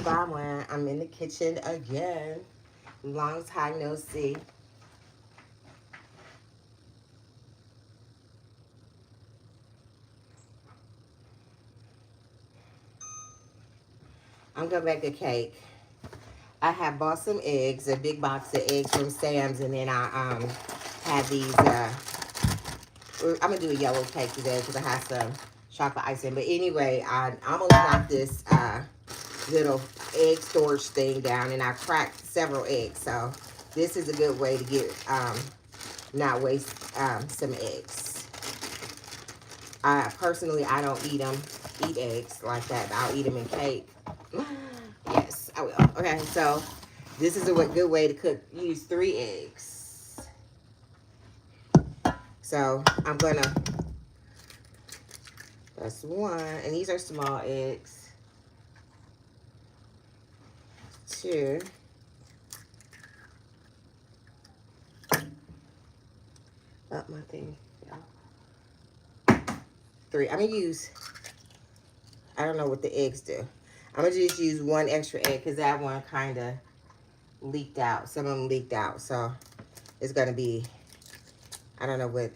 Cutiedabomb1. I'm in the kitchen again. Long time no see. I'm gonna make a cake. I have bought some eggs, a big box of eggs from Sam's, and then I have these. I'm gonna do a yellow cake today because I have some chocolate icing. But anyway, I almost got this little egg storage thing down, and I cracked several eggs. So this is a good way to get not waste some eggs. Personally, I don't eat eggs like that. I'll eat them in cake. Yes, I will. Okay, so this is a good way to cook. Use 3 eggs. So I'm gonna, that's 1, and these are small eggs. 2. Up my thing. Yeah. 3. I'm gonna use, I don't know what the eggs do. I'm gonna just use 1 extra egg because that one kind of leaked out. Some of them leaked out, so it's gonna be, I don't know what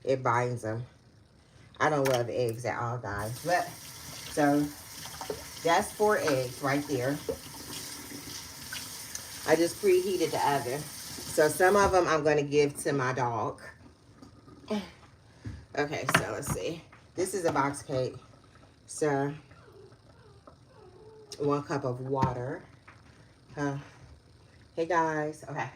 it binds them. I don't love eggs at all, guys. But so that's 4 eggs right there. I just preheated the oven. So some of them I'm gonna give to my dog. Okay, so let's see. This is a box cake. So 1 cup of water. Hey guys, okay.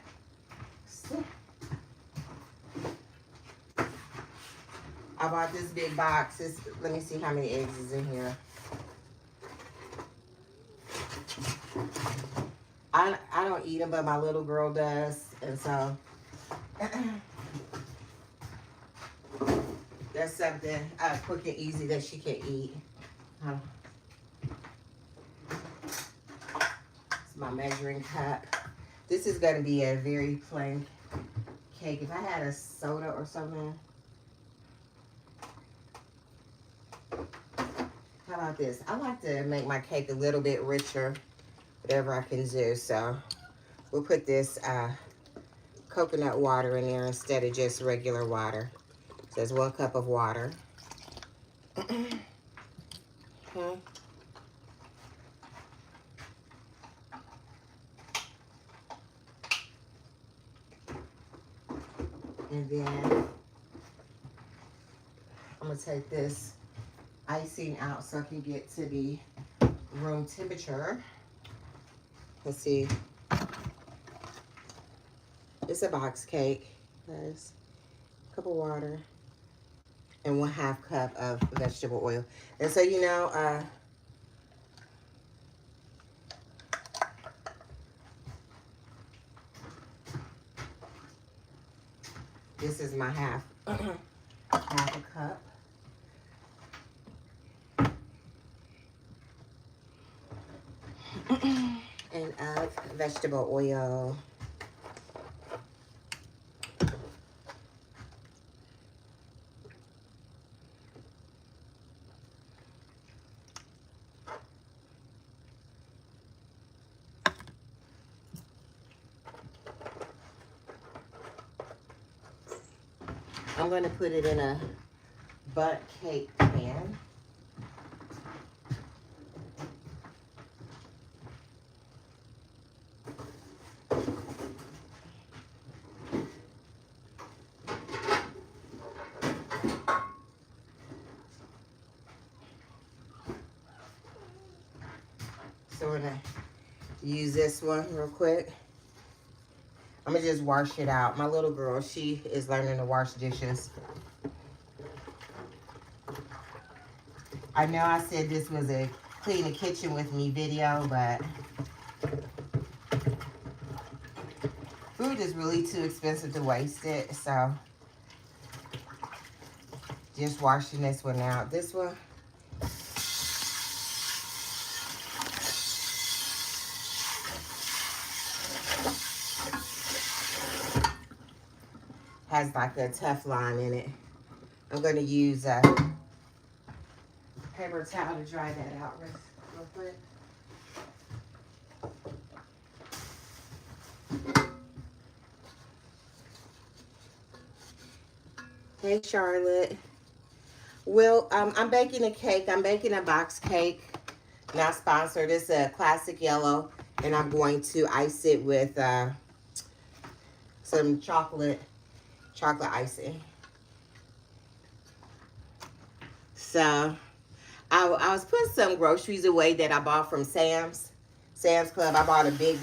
I bought this big box. Let me see how many eggs is in here. I don't eat them, but my little girl does, and so that's something quick and easy that she can eat. It's my measuring cup. This is going to be a very plain cake. If I had a soda or something. How about this? I like to make my cake a little bit richer, whatever I can do. So we'll put this coconut water in there instead of just regular water. So it's 1 cup of water. And then I'm gonna take this icing out so I can get to the room temperature. Let's see. It's a box cake. There's a cup of water and 1/2 cup of vegetable oil. And so, you know, this is my half a cup. And of vegetable oil. I'm going to put it in a butt cake pan. So we're going to use this one real quick. I'm going to just wash it out. My little girl, she is learning to wash dishes. I know I said this was a clean the kitchen with me video, but food is really too expensive to waste it. So just washing this one out. This one, has like a Teflon in it. I'm going to use a paper towel to dry that out real quick. Hey, Charlotte. Well, I'm baking a cake. I'm baking a box cake. Not sponsored. It's a classic yellow. And I'm going to ice it with some chocolate icing. So I was putting some groceries away that I bought from Sam's Club. I bought a big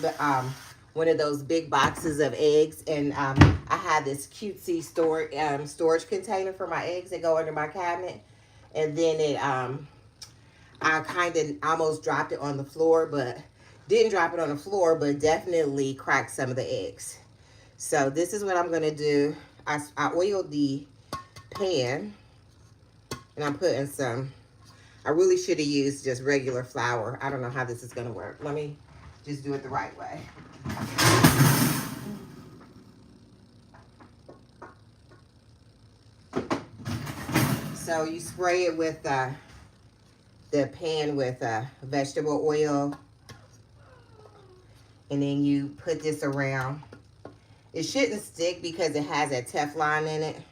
one of those big boxes of eggs, and I had this cutesy storage container for my eggs that go under my cabinet, and then I kind of almost dropped it on the floor, but didn't drop it on the floor, but definitely cracked some of the eggs. So this is what I'm gonna do. I oiled the pan, and I'm putting some. I really should have used just regular flour. I don't know how this is gonna work. Let me just do it the right way. So you spray it with the pan with vegetable oil, and then you put this around. It shouldn't stick because it has that Teflon in it.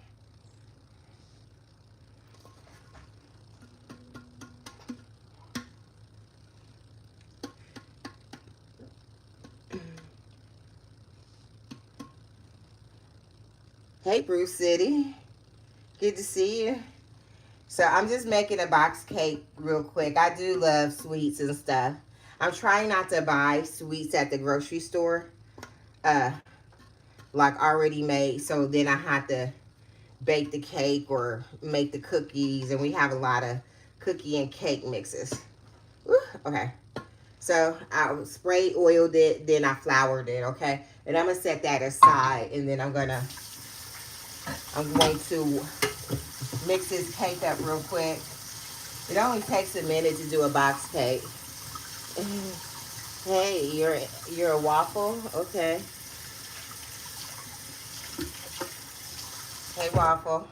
Hey, Bruce City. Good to see you. So I'm just making a box cake real quick. I do love sweets and stuff. I'm trying not to buy sweets at the grocery store, like already made. So then I have to bake the cake or make the cookies. And we have a lot of cookie and cake mixes. Woo, okay. So I spray oiled it, then I floured it, okay? And I'm going to set that aside, and then I'm going to mix this cake up real quick. It only takes a minute to do a box cake. Hey, you're a waffle? Okay. Hey, waffle.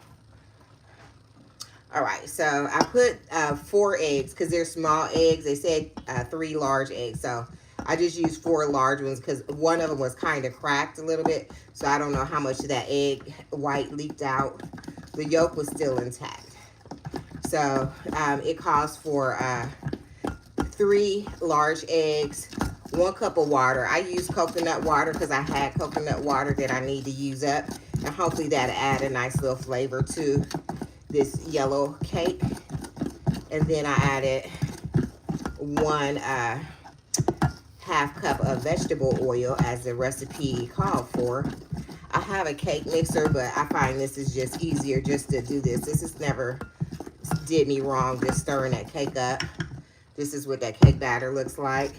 All right, so I put 4 eggs because they're small eggs. They said 3 large eggs, so I just used 4 large ones because one of them was kind of cracked a little bit, so I don't know how much of that egg white leaked out. The yolk was still intact. So it calls for 3 large eggs, 1 cup of water. I use coconut water because I had coconut water that I need to use up, and hopefully that'll add a nice little flavor to this yellow cake. And then I added 1 half cup of vegetable oil as the recipe called for. I have a cake mixer, but I find this is just easier just to do this. This has never did me wrong just stirring that cake up. This is what that cake batter looks like.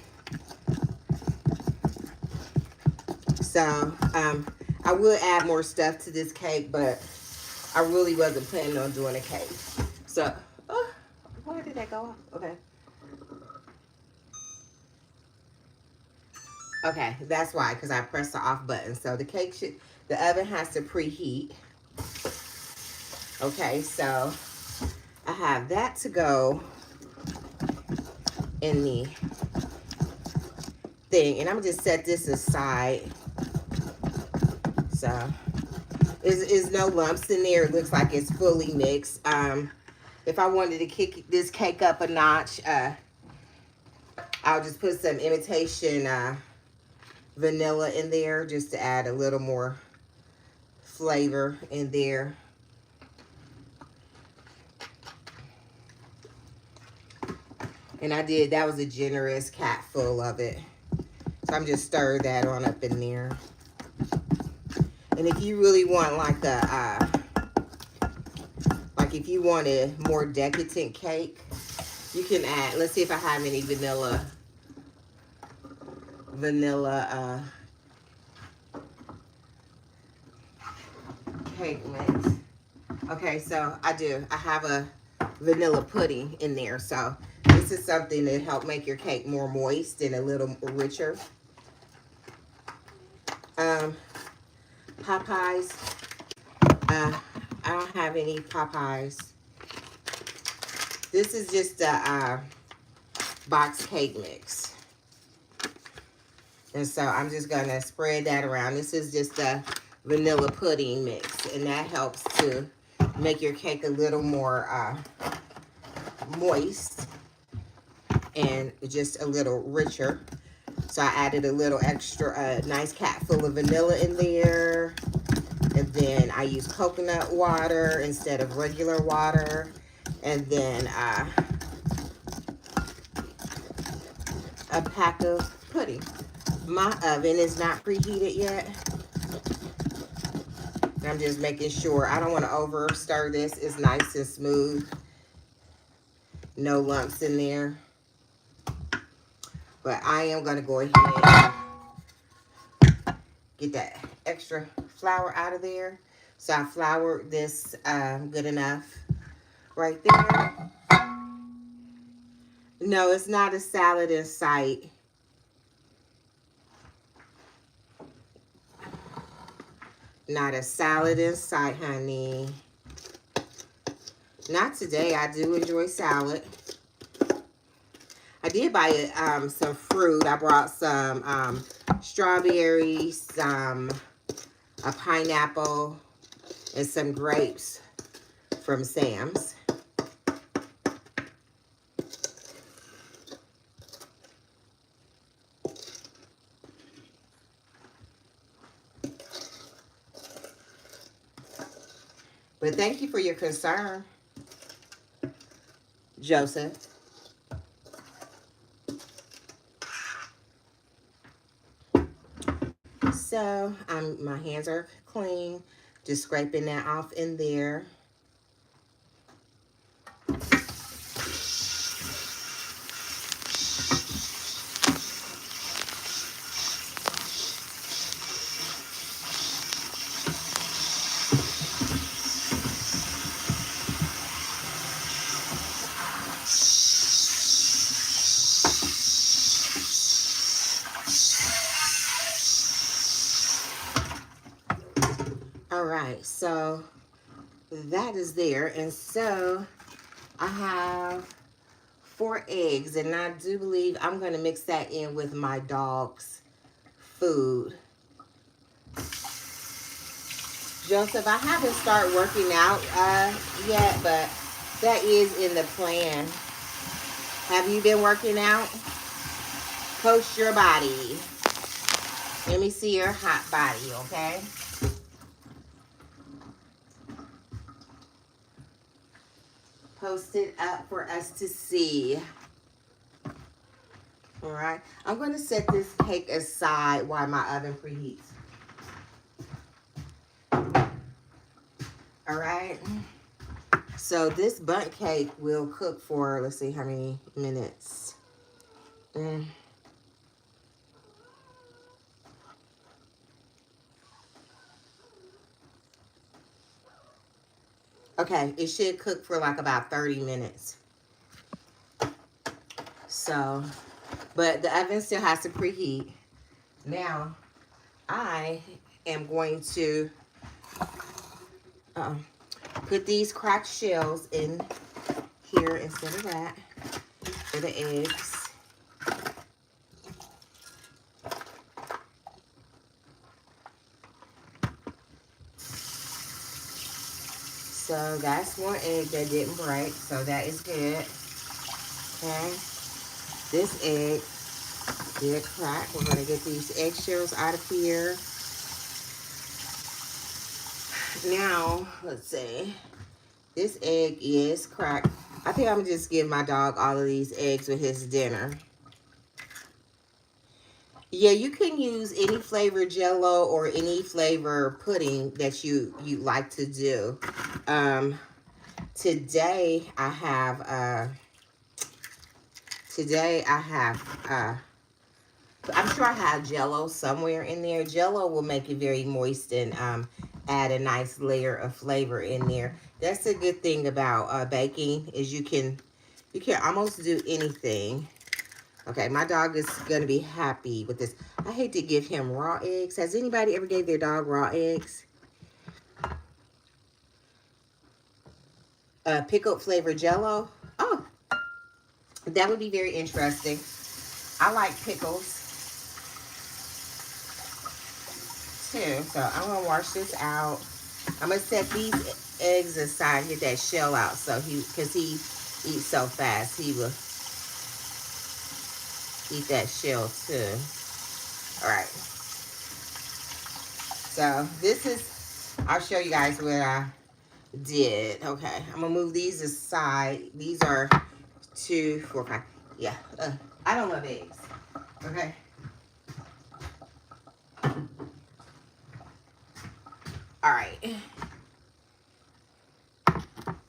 So I will add more stuff to this cake, but I really wasn't planning on doing a cake. So, where did that go off? Okay. Okay, that's why, because I pressed the off button. So the oven has to preheat. Okay, so I have that to go in the thing. And I'm going to just set this aside. So there's no lumps in there. It looks like it's fully mixed. If I wanted to kick this cake up a notch, I'll just put some imitation vanilla in there just to add a little more flavor in there. And that was a generous cat full of it. So I'm just stirring that on up in there. And if you really want like if you want a more decadent cake, you can add, let's see if I have any vanilla cake mix. Okay, so I do. I have a vanilla pudding in there. So this is something that help make your cake more moist and a little richer. Popeyes. I don't have any Popeyes. This is just a box cake mix. And so I'm just going to spread that around. This is just a vanilla pudding mix. And that helps to make your cake a little more moist and just a little richer. So I added a little extra, nice cap full of vanilla in there. And then I use coconut water instead of regular water. And then a pack of pudding. My oven is not preheated yet. I'm just making sure. I don't want to over stir this. It's nice and smooth. No lumps in there. But I am going to go ahead and get that extra flour out of there. So I floured this good enough right there. No, it's not a salad in sight. Not a salad in sight, honey. Not today. I do enjoy salad. I did buy some fruit. I brought some strawberries, a pineapple, and some grapes from Sam's. But thank you for your concern, Joseph. So my hands are clean. Just scraping that off in there. All right, so that is there. And so I have 4 eggs, and I do believe I'm going to mix that in with my dog's food. Joseph, I haven't started working out yet, but that is in the plan. Have you been working out? Post your body. Let me see your hot body, okay? Post it up for us to see. All right. I'm going to set this cake aside while my oven preheats. All right. So this bundt cake will cook for, let's see how many minutes. Okay, it should cook for like about 30 minutes. So, but the oven still has to preheat. Now, I am going to put these cracked shells in here instead of that for the eggs. So that's one egg that didn't break, so that is good. Okay, this egg did crack. We're going to get these eggshells out of here. Now, let's see. This egg is cracked. I think I'm going to just give my dog all of these eggs with his dinner. Yeah, you can use any flavor Jell-O or any flavor pudding that you like to do. Today I have I'm sure I have Jell-O somewhere in there. Jell-O will make it very moist and add a nice layer of flavor in there. That's a good thing about baking, is you can almost do anything. Okay, my dog is going to be happy with this. I hate to give him raw eggs. Has anybody ever gave their dog raw eggs? Pickled flavor Jell-O. Oh, that would be very interesting. I like pickles too. So I'm going to wash this out. I'm going to set these eggs aside, get that shell out. So because he eats so fast, he will eat that shell too. All right. So this is, I'll show you guys what I did. Okay, I'm gonna move these aside. These are 2, 4, 5. Yeah, I don't love eggs. Okay. All right.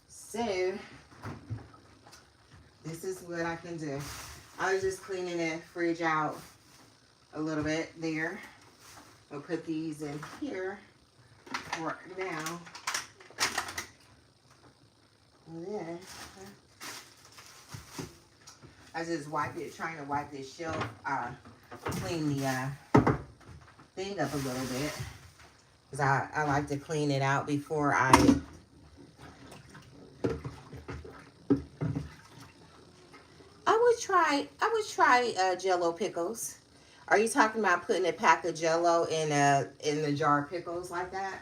So this is what I can do. I was just cleaning the fridge out a little bit there. I'll put these in here for now. And then I just wipe it, trying to wipe this shelf, clean the thing up a little bit. Because I like to clean it out before I would try Jello pickles. Are you talking about putting a pack of Jello in the jar of pickles like that?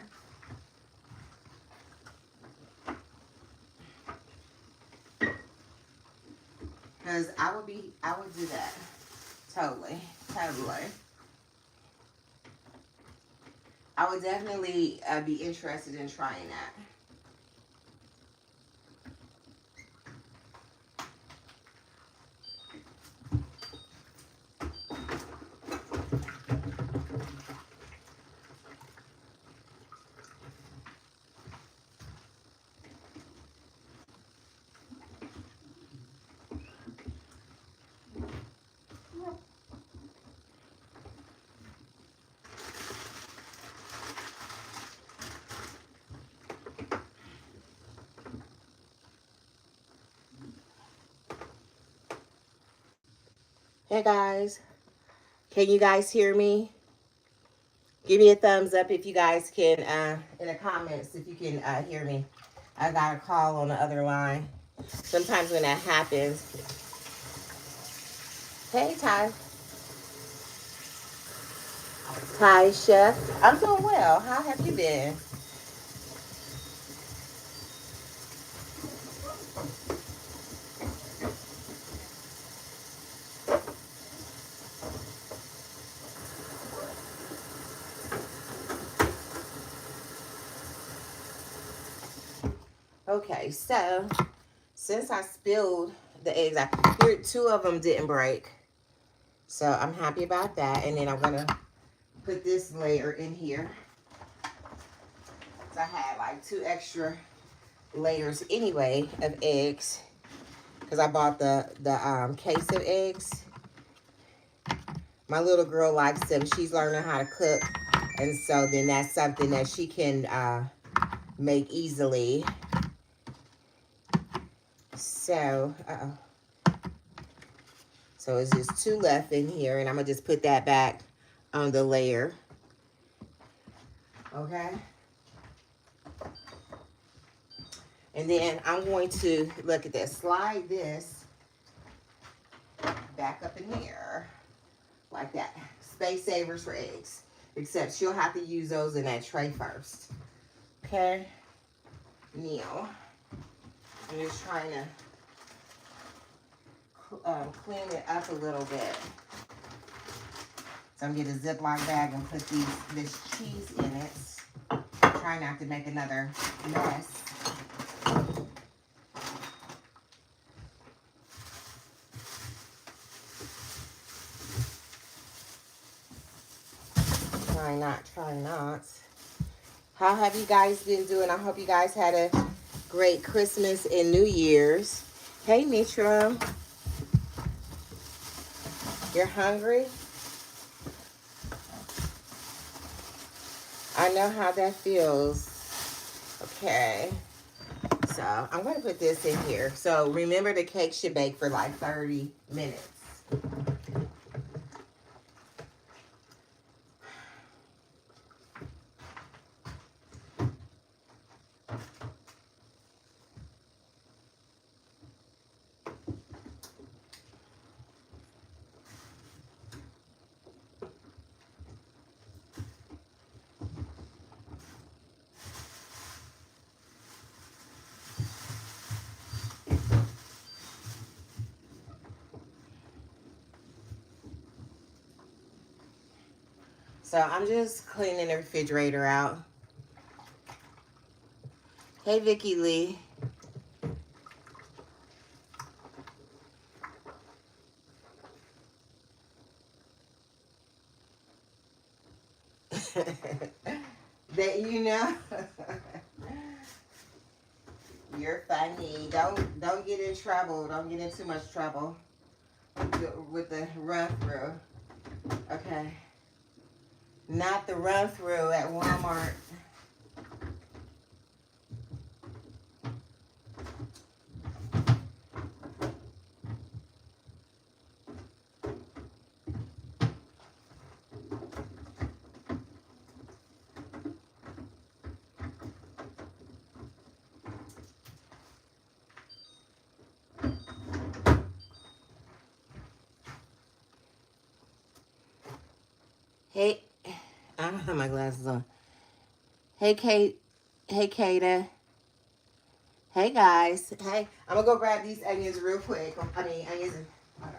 Because I would do that. Totally. I would definitely be interested in trying that. Hey guys, can you guys hear me? Give me a thumbs up if you guys can, in the comments, if you can hear me. I got a call on the other line. Sometimes when that happens. Hey, Ty Chef. I'm doing well. How have you been? Okay, so since I spilled the eggs, here 2 of them didn't break. So I'm happy about that. And then I'm going to put this layer in here. So I had like 2 extra layers anyway of eggs. Because I bought the case of eggs. My little girl likes them. She's learning how to cook. And so then that's something that she can make easily. So, so it's just 2 left in here. And I'm going to just put that back on the layer. Okay. And then I'm going to, look at this, slide this back up in here. Like that. Space savers for eggs. Except she'll have to use those in that tray first. Okay. Now, I'm just trying to clean it up a little bit. So I'm going to get a Ziploc bag and put this cheese in it. Try not to make another mess. Try not. How have you guys been doing? I hope you guys had a great Christmas and New Year's. Hey, Mitra. You're hungry? I know how that feels. Okay. So I'm going to put this in here. So remember, the cake should bake for like 30 minutes. So I'm just cleaning the refrigerator out. Hey, Vicky Lee. That you know. You're funny. Don't get in trouble. Don't get in too much trouble with the run through. Okay. Not the run through at Walmart. Hey, I don't have my glasses on. Hey, Kate. Hey, Kata. Hey, guys. Hey, I'm gonna go grab these onions real quick. I mean, onions and... Hold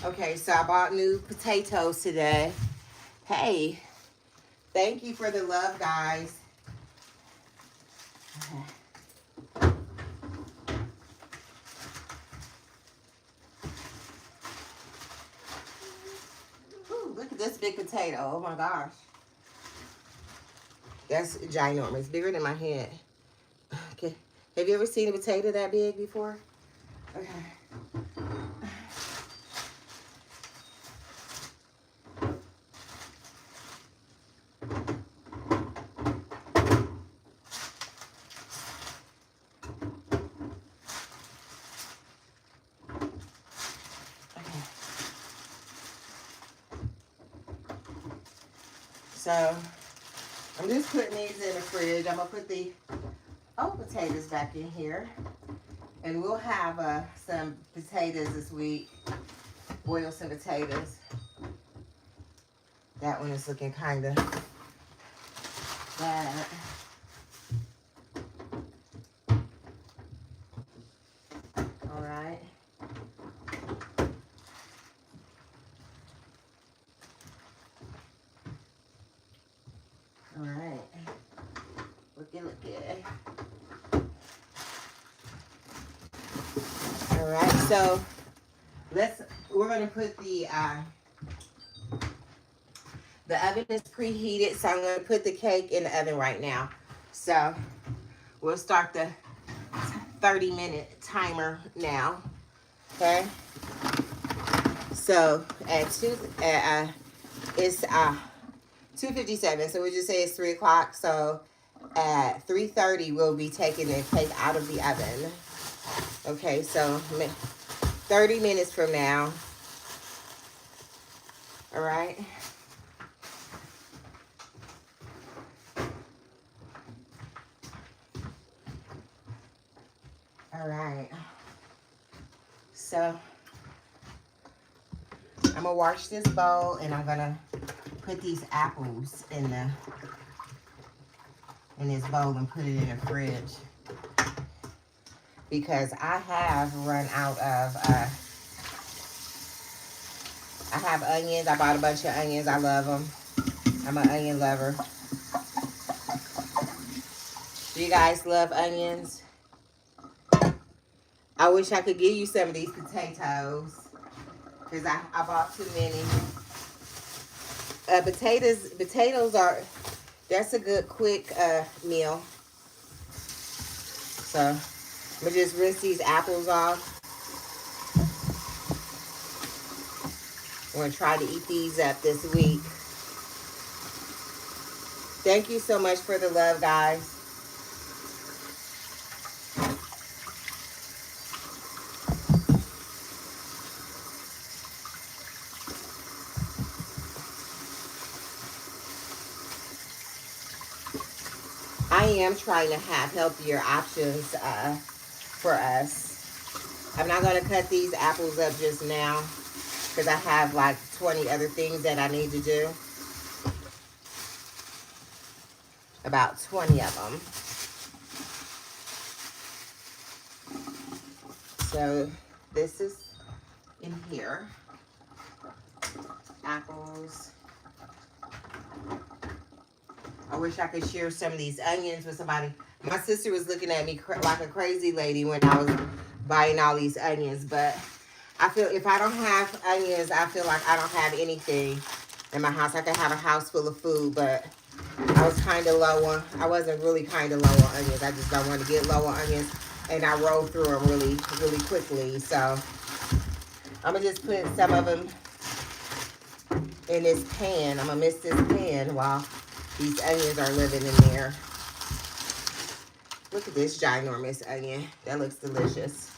on. Okay, so I bought new potatoes today. Hey, thank you for the love, guys. Okay. Ooh, look at this big potato. Oh my gosh. That's ginormous. Bigger than my head. Okay. Have you ever seen a potato that big before? Okay. So, I'm just putting these in the fridge. I'm going to put the old potatoes back in here. And we'll have some potatoes this week. Boil some potatoes. That one is looking kind of bad. All right. All right. Look good. All right, so we're gonna put the oven is preheated, so I'm gonna put the cake in the oven right now. So we'll start the 30-minute timer now. Okay. So it's 2:57. So we just say it's 3 o'clock. So at 3:30 we'll be taking the cake out of the oven. Okay, so 30 minutes from now. All right. All right. So I'm gonna wash this bowl and I'm gonna put these apples in this bowl and put it in the fridge because I have run out of I have onions. I bought a bunch of onions. I love them. I'm an onion lover. Do you guys love onions? I wish I could give you some of these potatoes because I bought too many. Potatoes are, that's a good quick meal. So I'm gonna just rinse these apples off. I'm gonna try to eat these up this week. Thank you so much for the love, guys. I am trying to have healthier options for us. I'm not going to cut these apples up just now because I have like 20 other things that I need to do. about 20 of them. So this is in here. Apples. I wish I could share some of these onions with somebody. My sister was looking at me like a crazy lady when I was buying all these onions, but I feel if I don't have onions, I feel like I don't have anything in my house. I could have a house full of food, but I was kind of low on, I wasn't really kind of low on onions. I just don't want to get low on onions, and I roll through them really, really quickly. So I'm going to just put some of them in this pan. I'm going to mix this pan while these onions are living in there. Look at this ginormous onion. That looks delicious.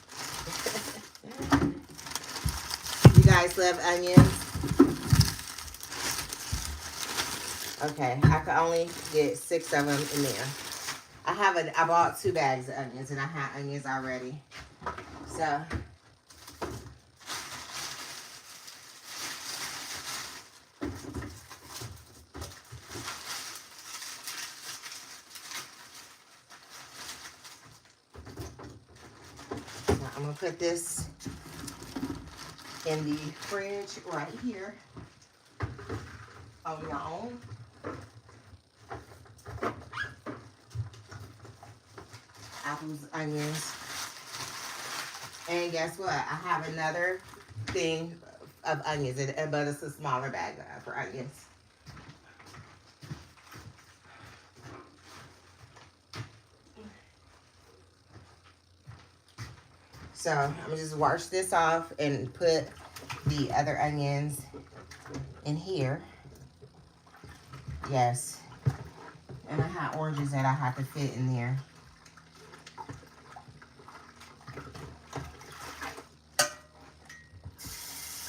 You guys love onions? Okay, I could only get 6 of them in there. I bought 2 bags of onions, and I had onions already. So I'm gonna put this in the fridge right here on your own. Apples, onions. And guess what? I have another thing of onions, but it's a smaller bag for onions. So I'm gonna just wash this off and put the other onions in here. Yes. And I have oranges that I have to fit in there.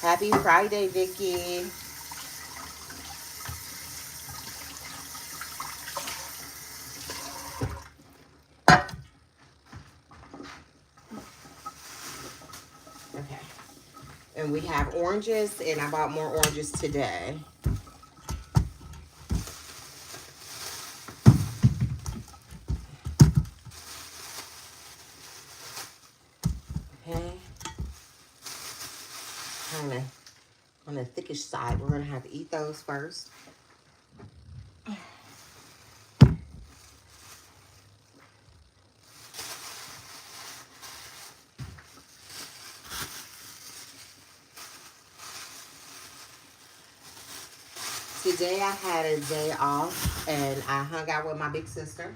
Happy Friday, Vicky. Okay. And we have oranges, and I bought more oranges today. Okay. On the thickish side, we're gonna have to eat those first. Today I had a day off, and I hung out with my big sister.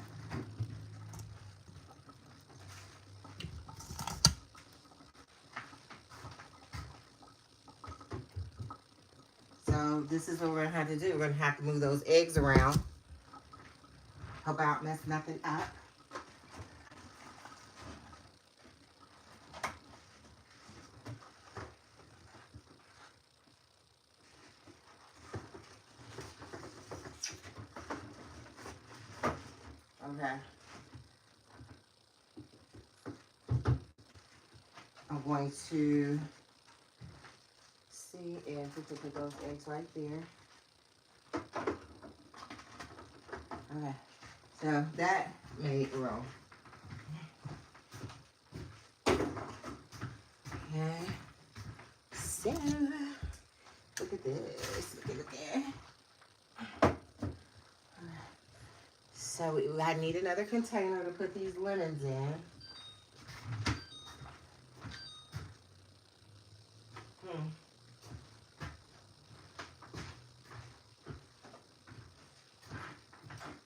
So this is what we're gonna have to do. We're gonna have to move those eggs around. Hope I don't mess nothing up. Okay. I'm going to see if we can put those eggs right there. Okay. So that made roll. Okay. So look at this. Look at there. So I need another container to put these lemons in.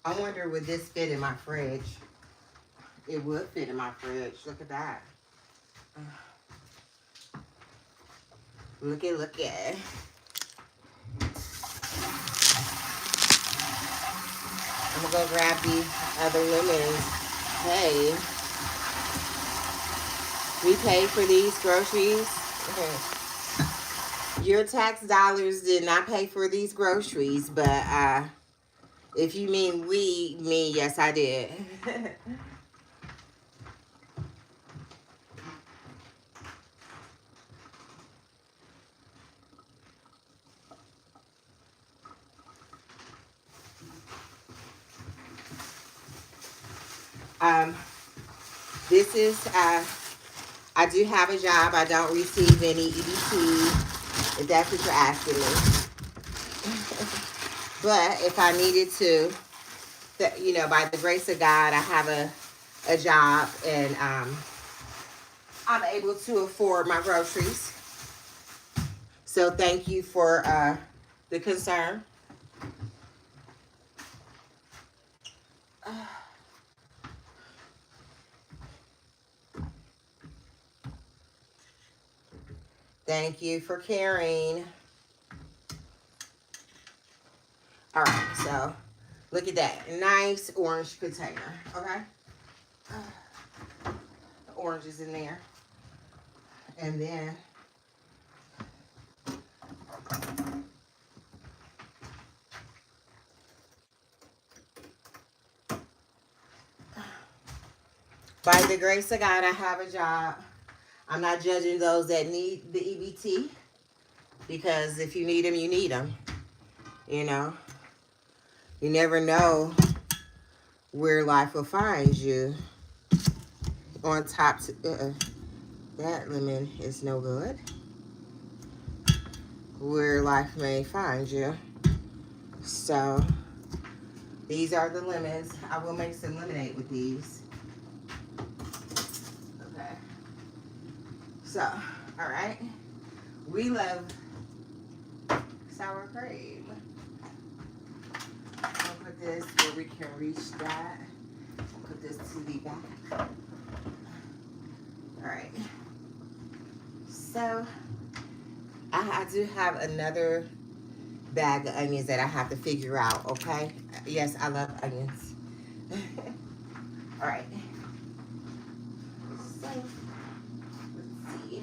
I wonder, would this fit in my fridge? It would fit in my fridge. Look at that. Look at. I'm gonna go grab the other lemons. Hey, we paid for these groceries. Your tax dollars did not pay for these groceries, but if you mean me, yes, I did. Um, this is, I do have a job. I don't receive any EBT, if that's what you're asking me. But if I needed to, you know, by the grace of God, I have a job, and I'm able to afford my groceries. So thank you for the concern. Thank you for caring. All right, so look at that. Nice orange container, okay? The orange is in there. And then by the grace of God, I have a job. I'm not judging those that need the EBT, because if you need them, you need them. You know, you never know where life will find you. On top, that lemon is no good. Where life may find you. So these are the lemons. I will make some lemonade with these. Okay. So, all right. We love sour cream. I'll put this where we can reach that. Put this to the back. All right. So I do have another bag of onions that I have to figure out, okay? Yes, I love onions. All right. So, let's see.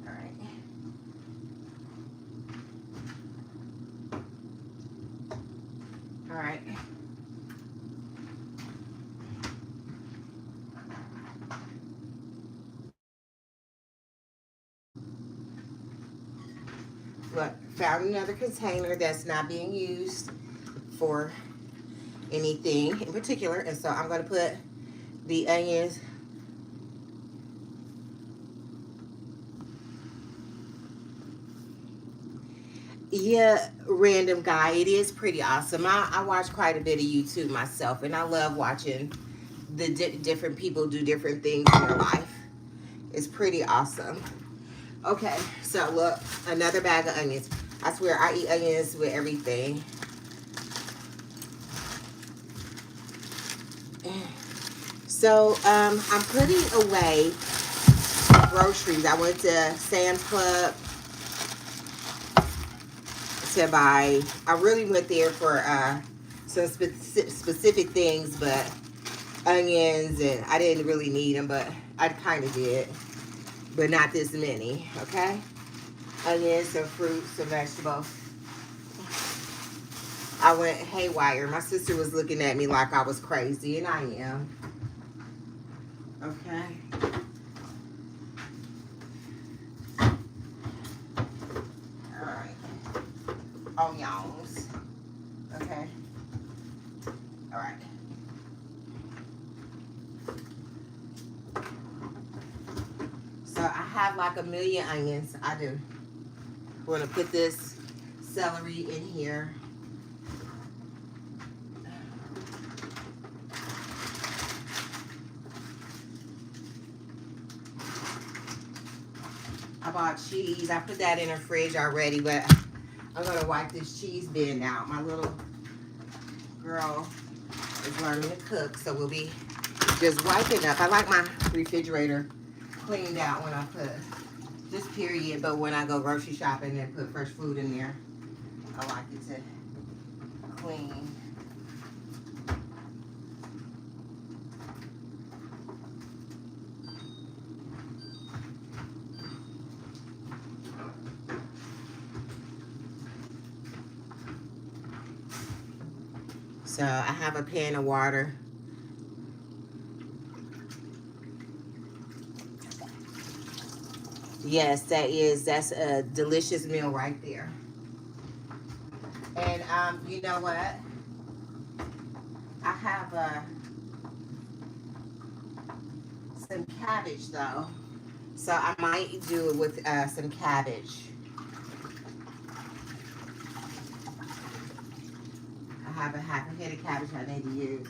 All right. All right. Look, found another container that's not being used for anything in particular. And so I'm going to put the onions. Yeah, random guy. It is pretty awesome. I watch quite a bit of YouTube myself, and I love watching the different people do different things in their life. It's pretty awesome. Okay, so look, another bag of onions. I swear I eat onions with everything. So I'm putting away groceries. I went to Sam's Club to buy. I really went there for some specific things, but onions, and I didn't really need them, but I kind of did, but not this many. Okay, onions, some fruits, some vegetables. I went haywire. My sister was looking at me like I was crazy, and I am. Okay. All right. Onions. Okay. All right. So I have like a million onions. I do. We're gonna put this celery in here. I bought cheese. I put that in the fridge already, but I'm gonna wipe this cheese bin out. My little girl is learning to cook, so we'll be just wiping up. I like my refrigerator cleaned out when I put, just period, but when I go grocery shopping and put fresh food in there, I like it to clean. So I have a pan of water. Yes, that's a delicious meal right there. And you know what? I have some cabbage though. So I might do it with some cabbage. I have a half a head of cabbage I need to use.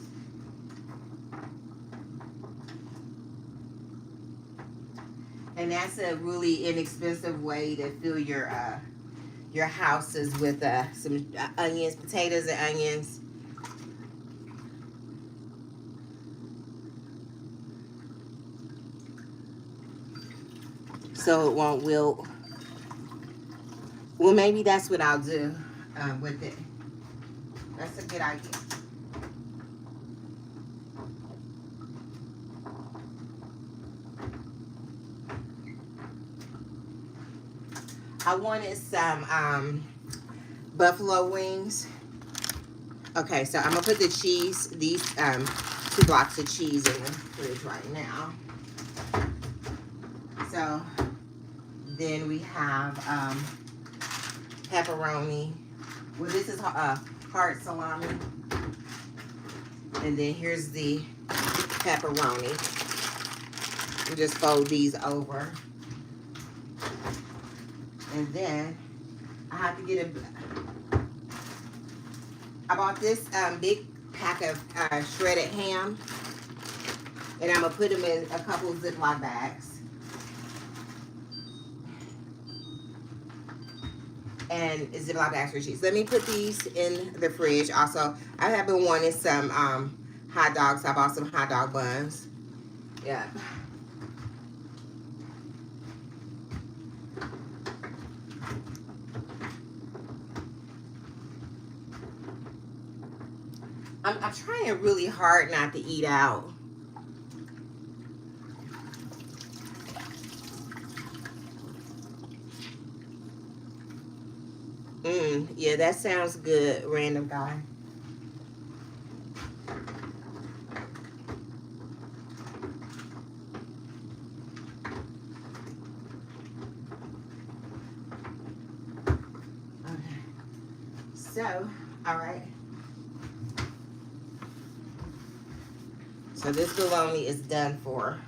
And that's a really inexpensive way to fill your houses with some onions, potatoes and onions. So it won't wilt. Well, maybe that's what I'll do with it. That's a good idea. I wanted some buffalo wings. Okay, so I'm gonna put the cheese, these 2 blocks of cheese in the fridge right now. So then we have pepperoni. Well, this is hard salami. And then here's the pepperoni. We just fold these over. And then I have to get I bought this big pack of shredded ham. And I'm going to put them in a couple of Ziploc bags. And Ziploc bags for cheese. Let me put these in the fridge. Also, I have been wanting some hot dogs. I bought some hot dog buns. Yeah. I'm trying really hard not to eat out. Yeah, that sounds good, random guy. Okay. So, all right. So this bologna is done for.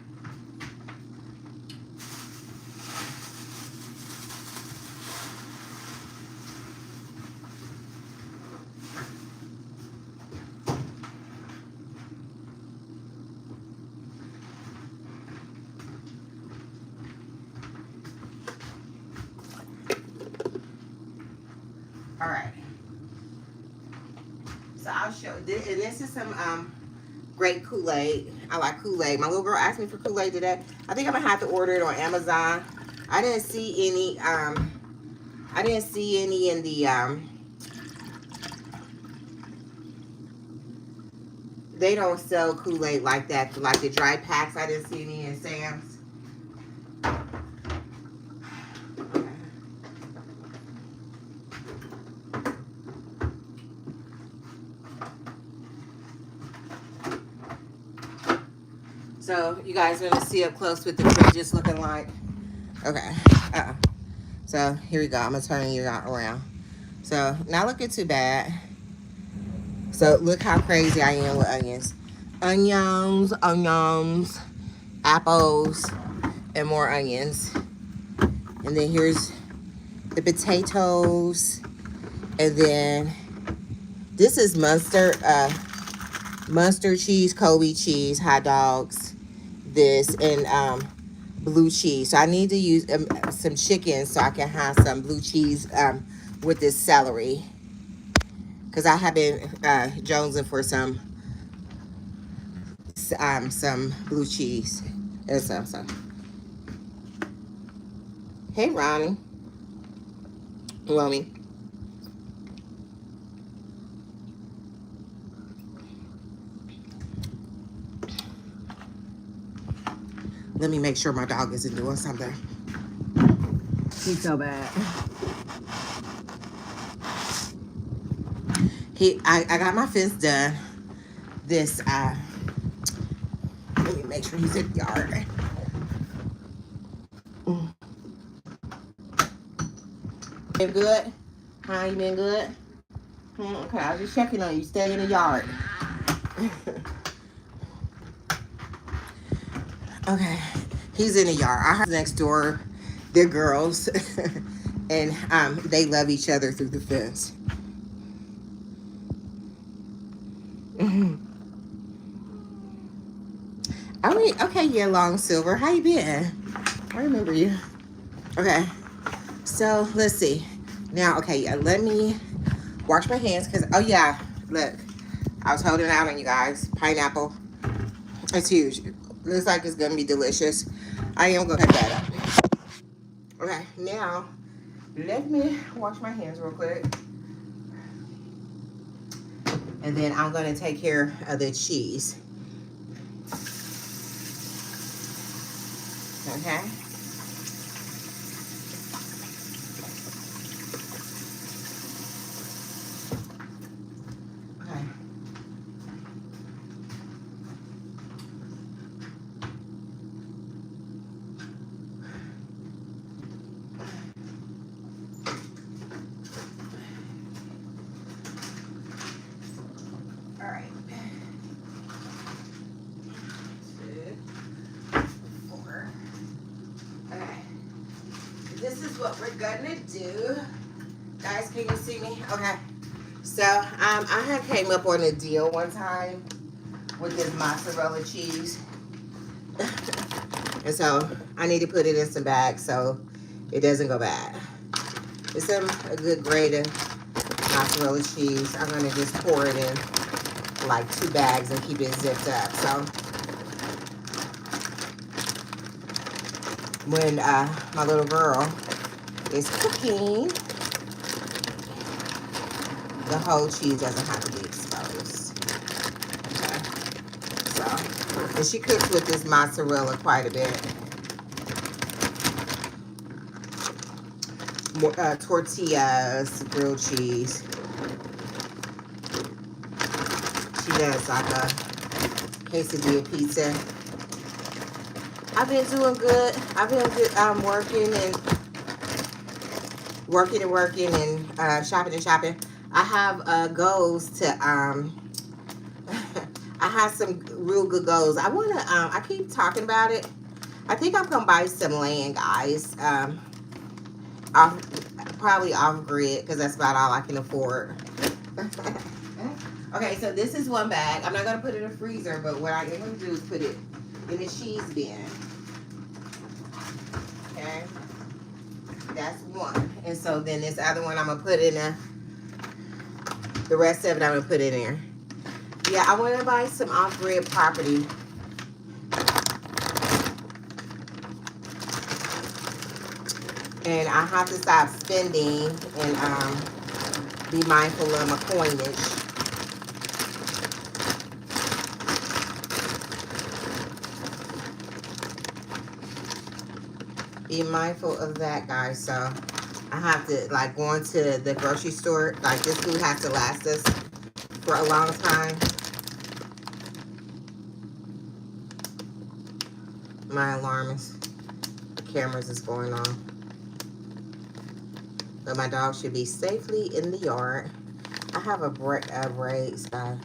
All right. So I'll show this, and this is some grape Kool-Aid. I like Kool-Aid. My little girl asked me for Kool-Aid today. I think I'm gonna have to order it on Amazon. I didn't see any in the they don't sell Kool-Aid like that, like the dry packs. I didn't see any in Sam's. So you guys are gonna see up close what the fridge is looking like. Okay. So here we go. I'm gonna turn you around. So not looking too bad. So look how crazy I am with onions. Onions, apples, and more onions. And then here's the potatoes. And then this is mustard cheese, Kobe cheese, hot dogs, this, and blue cheese. So I need to use some chicken so I can have some blue cheese with this celery. Because I have been jonesing for some blue cheese. And so. Hey, Ronnie. Romy. Let me make sure my dog isn't doing something. He's so bad. I got my fence done. This let me make sure he's in the yard. Been good? Huh? You been good? Okay, I was just checking on you. Stay in the yard. Okay, he's in the yard. Our house next door, they're girls, and they love each other through the fence. I mean, okay, yeah, Long Silver, how you been? I remember you. Okay, so let's see. Now, okay, yeah, let me wash my hands because, oh yeah, look, I was holding out on you guys. Pineapple, it's huge. Looks like it's gonna be delicious. I am gonna cut that up. Okay, now let me wash my hands real quick. And then I'm going to take care of the cheese. Okay. Okay. All right. 2, 4. Okay. This is what we're gonna do. Guys, can you see me? Okay. So I had came up on a deal one time with this mozzarella cheese. And so I need to put it in some bags so it doesn't go bad. It's a good grade of mozzarella cheese. I'm gonna just pour it in like 2 bags and keep it zipped up. So when my little girl is cooking, the whole cheese doesn't have to be exposed. Okay. So, and she cooks with this mozzarella quite a bit. More, tortillas, grilled cheese. She does like a quesadilla pizza. I've been doing good. I've been working and shopping and shopping. I have goals to I have some real good goals. I wanna I keep talking about it. I think I'm gonna buy some land, guys. Probably off grid because that's about all I can afford. Okay, so this is 1 bag. I'm not gonna put it in the freezer, but what I am gonna do is put it in the cheese bin. Okay, that's 1. And so then this other one I'm gonna put in the rest of it I'm gonna put in there. Yeah, I want to buy some off-grid property. And I have to stop spending and be mindful of my coinage. Be mindful of that, guys. So I have to, like, going to the grocery store, like, this food has to last us for a long time. My alarm is, the cameras is going on. But my dog should be safely in the yard. I have a braid style.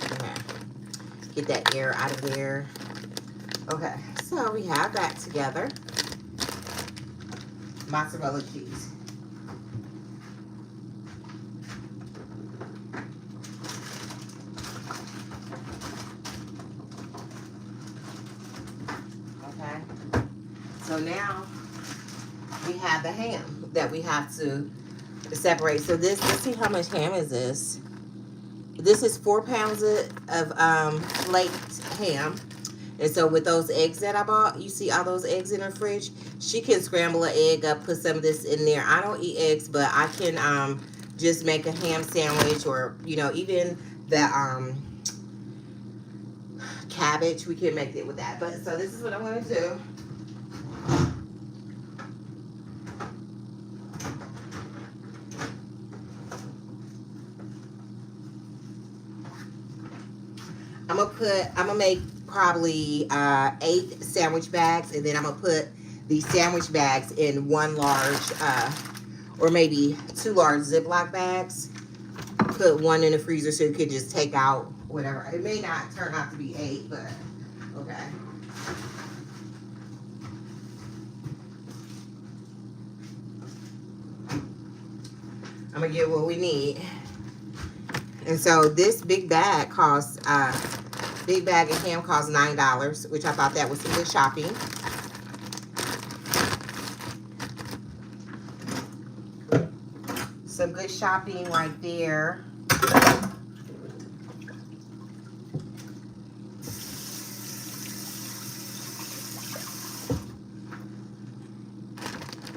Okay. Get that air out of there. Okay, so we have that together. Mozzarella cheese. Okay. So now we have the ham that we have to separate. So this, let's see how much ham is this. This is 4 pounds of flaked ham. And so with those eggs that I bought, you see all those eggs in her fridge? She can scramble an egg up, put some of this in there. I don't eat eggs, but I can just make a ham sandwich, or, you know, even the cabbage, we can make it with that. But so this is what I'm going to do. gonna make probably 8 sandwich bags, and then I'm gonna put these sandwich bags in one large, or maybe 2 large Ziploc bags. Put one in the freezer so you could just take out whatever. It may not turn out to be 8, but okay. I'm gonna get what we need. And so this big bag costs, big bag of ham costs $9, which I thought that was some good shopping. Some good shopping right there.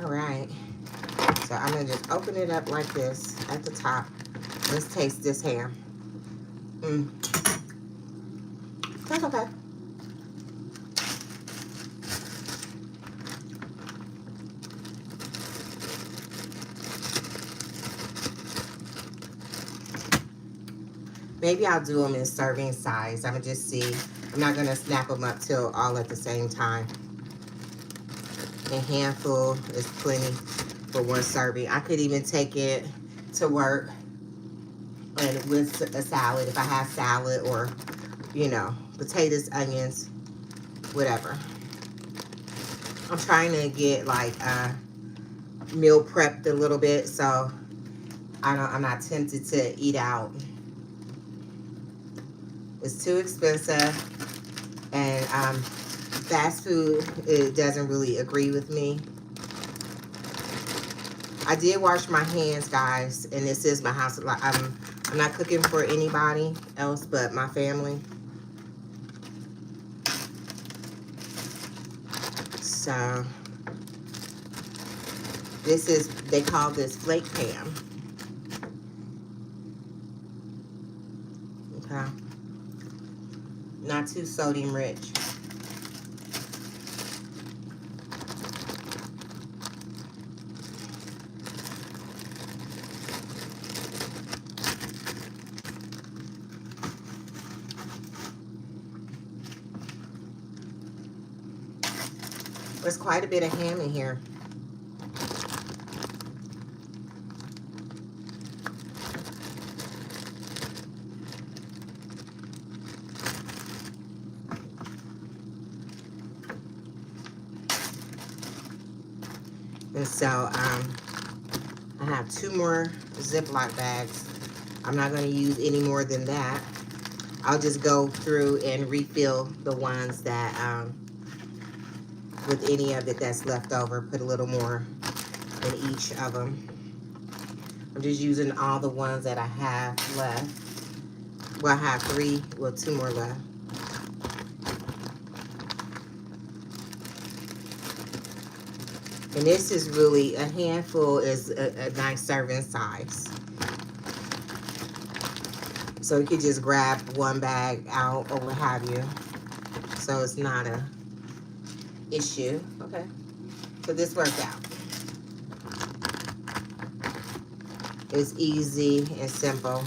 All right. So I'm gonna just open it up like this at the top. Let's taste this ham. That's okay. Maybe I'll do them in serving size. I'm gonna just see. I'm not gonna snap them up till all at the same time. A handful is plenty for one serving. I could even take it to work and with a salad if I have salad, or you know, potatoes, onions, whatever. I'm trying to get like meal prepped a little bit, so I'm not tempted to eat out. It's too expensive, and fast food, it doesn't really agree with me. I did wash my hands, guys, and this is my house. I'm not cooking for anybody else but my family. So this is, they call this flake ham. Okay. Not too sodium rich. There's quite a bit of ham in here. And so I have 2 more Ziploc bags. I'm not going to use any more than that. I'll just go through and refill the ones that, with any of it that's left over, put a little more in each of them. I'm just using all the ones that I have left. Well, I have 3, well, 2 more left. And this is really, a handful is a nice serving size. So you could just grab one bag out or what have you. So it's not a issue. Okay. So this worked out. It's easy and simple.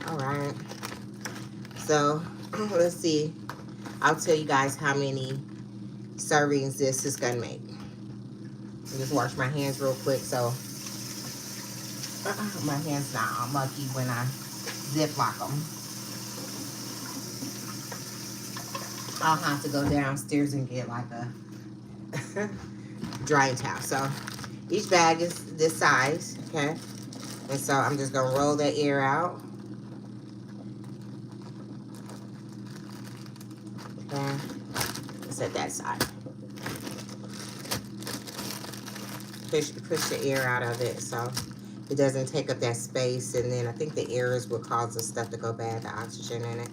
All right. So let's see. I'll tell you guys how many servings this is gonna make. I'll just wash my hands real quick so my hands not all mucky when I Ziploc them. I'll have to go downstairs and get like a drying towel. So each bag is this size, okay? And so I'm just gonna roll that air out. Okay, set that side. Push the air out of it so it doesn't take up that space, and then I think the air is what causes the stuff to go bad, the oxygen in it.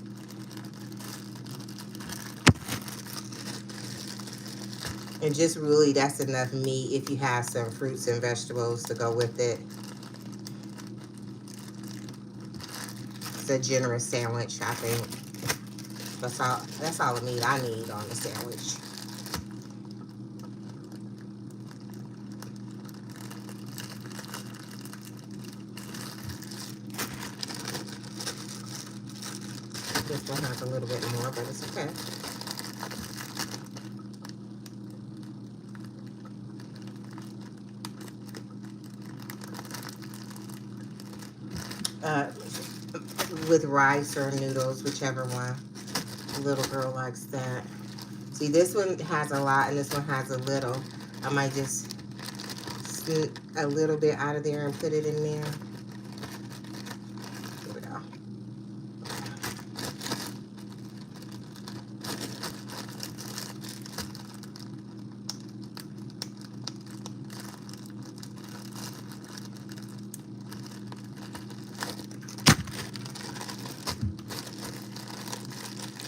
And just really, that's enough meat if you have some fruits and vegetables to go with it. just a generous sandwich, I think. That's all the meat I need on the sandwich. This one has a little bit more, but it's okay. With rice or noodles, whichever one. The little girl likes that. See, this one has a lot and this one has a little. I might just sneak a little bit out of there and put it in there. Here we go.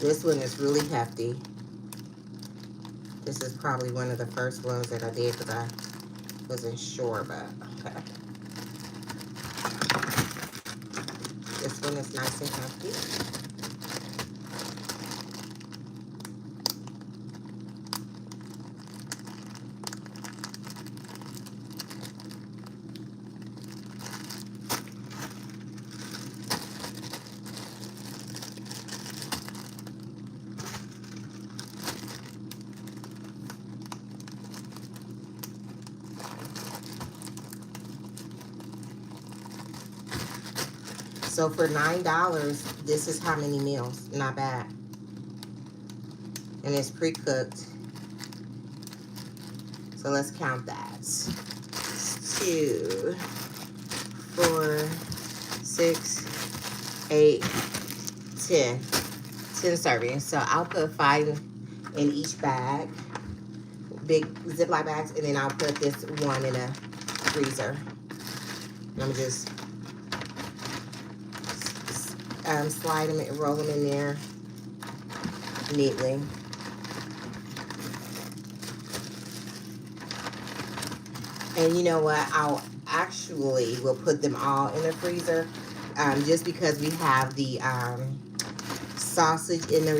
This one is really hefty. This is probably one of the first ones that I did because I wasn't sure, but okay. This one is nice and hefty. So for $9, this is how many meals? Not bad. And it's pre-cooked. So let's count that. 2, 4, 6, 8, 10. 10 servings. So I'll put 5 in each bag. Big Ziploc bags. And then I'll put this one in a freezer. And I'm just slide them and roll them in there neatly. And you know what? I'll actually will put them all in the freezer just because we have the sausage in the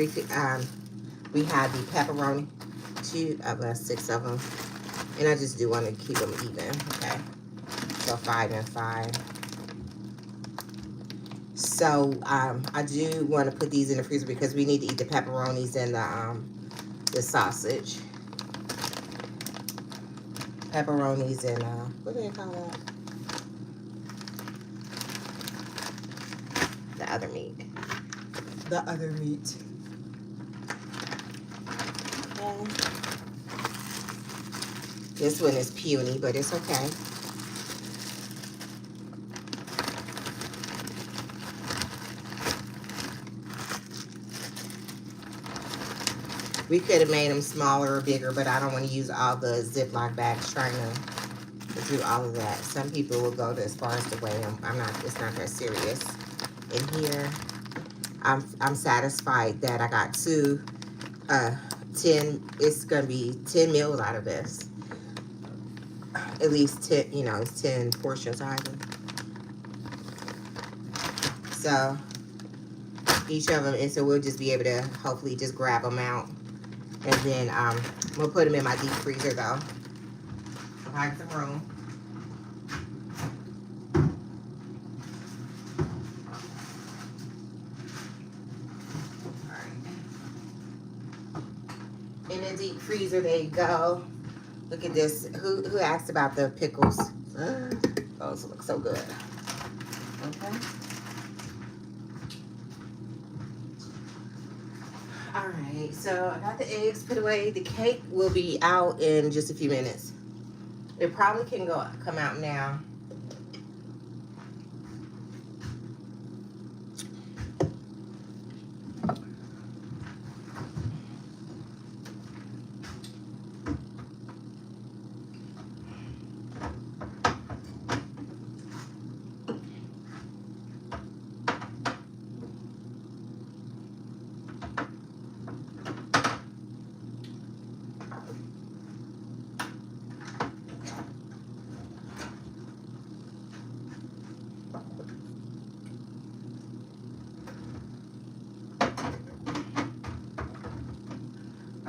we have the pepperoni, 6 of them, and I just do want to keep them even. Okay, so 5 and 5. So I do want to put these in the freezer because we need to eat the pepperonis and the sausage. Pepperonis and what do they call that? The other meat. The other meat. Okay. This one is puny, but it's okay. We could have made them smaller or bigger, but I don't want to use all the Ziploc bags trying to do all of that. Some people will go as far as to weigh them. It's not that serious. In here, I'm satisfied that I got 10, it's going to be 10 meals out of this. At least 10, it's 10 portions either. So, each of them, and so we'll just be able to hopefully just grab them out. And then we'll put them in my deep freezer though. Find some room. Alright. In the deep freezer they go. Look at this. Who asked about the pickles? Those look so good. Okay. Alright, so I got the eggs put away. The cake will be out in just a few minutes. It probably can come out now.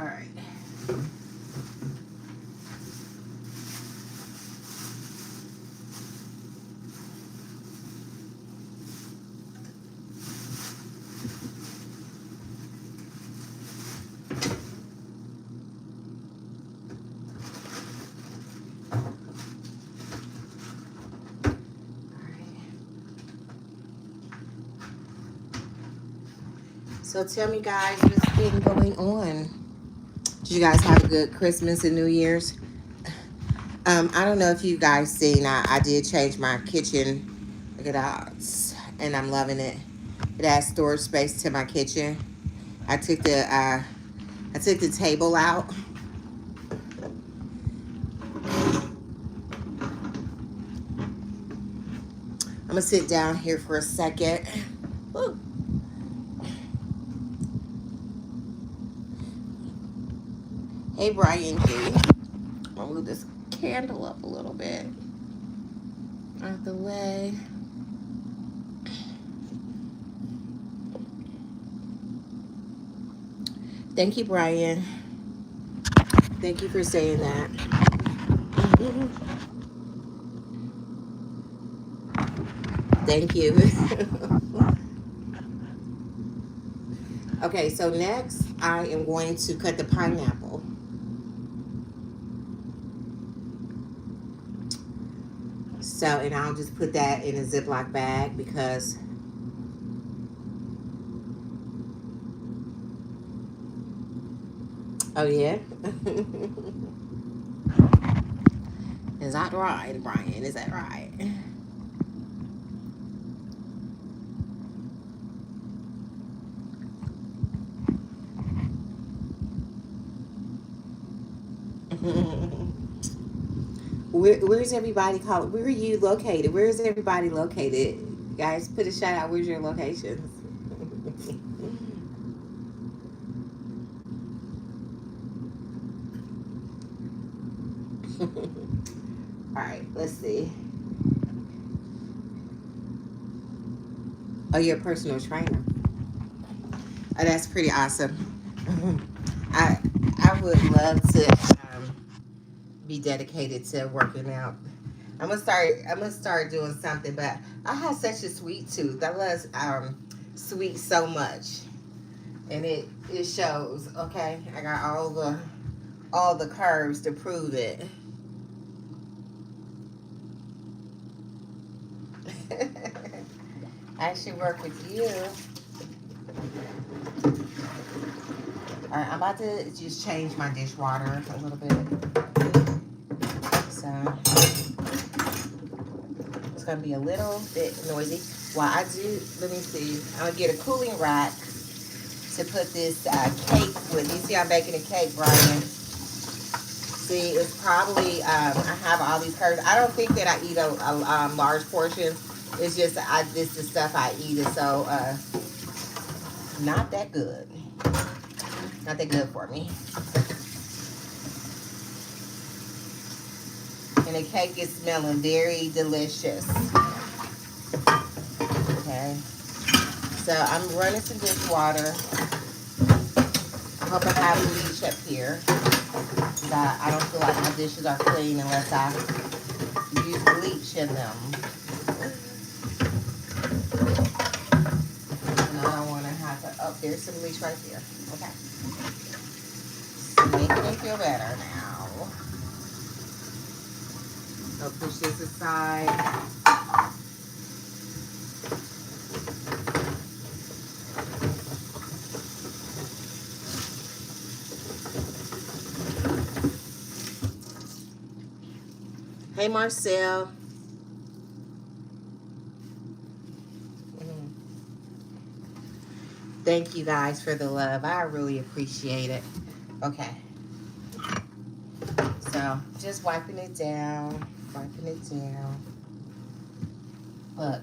All right. So tell me, guys, what's been going on? Did you guys have a good Christmas and New Year's? I don't know if you guys seen, I did change my kitchen. Look at that. And I'm loving it. It adds storage space to my kitchen. I took the table out. I'm gonna sit down here for a second. Woo. Hey, Brian G. I'm gonna move this candle up a little bit out the way. Thank you, Brian. Thank you for saying that. Thank you. Okay, so next I am going to cut the pineapple. So, and I'll just put that in a Ziploc bag because oh yeah. Is that right, Brian? Is that right? Where's everybody calling? Where are you located? Where is everybody located? Guys, put a shout out. Where's your locations? All right, let's see. Oh, you're a personal trainer. Oh, that's pretty awesome. I I would love to be dedicated to working out. I'm gonna start doing something, but I have such a sweet tooth. I love sweet so much, and it shows. Okay, I got all the curves to prove it. I should work with you. All right, I'm about to just change my dishwater a little bit. So it's gonna be a little bit noisy. While I do, let me see. I'm gonna get a cooling rack to put this cake with. You see, I'm baking a cake, Brian. See, it's probably I have all these curves. I don't think that I eat a large portion. It's just this the stuff I eat is so not that good. Not that good for me. And the cake is smelling very delicious. Okay. So I'm running some dishwater. I hope I have bleach up here. I don't feel like my dishes are clean unless I use bleach in them. And I don't want to have to, oh, there's some bleach right there. Okay. So making me feel better now. So push this aside. Hey, Marcel. Thank you guys for the love. I really appreciate it. Okay. So just wiping it down. Wiping it down. Look,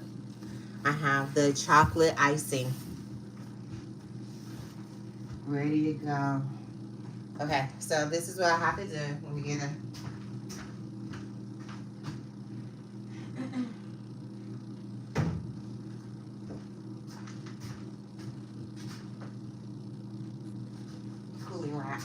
I have the chocolate icing ready to go. Okay, so this is what I have to do when we get a cooling rack.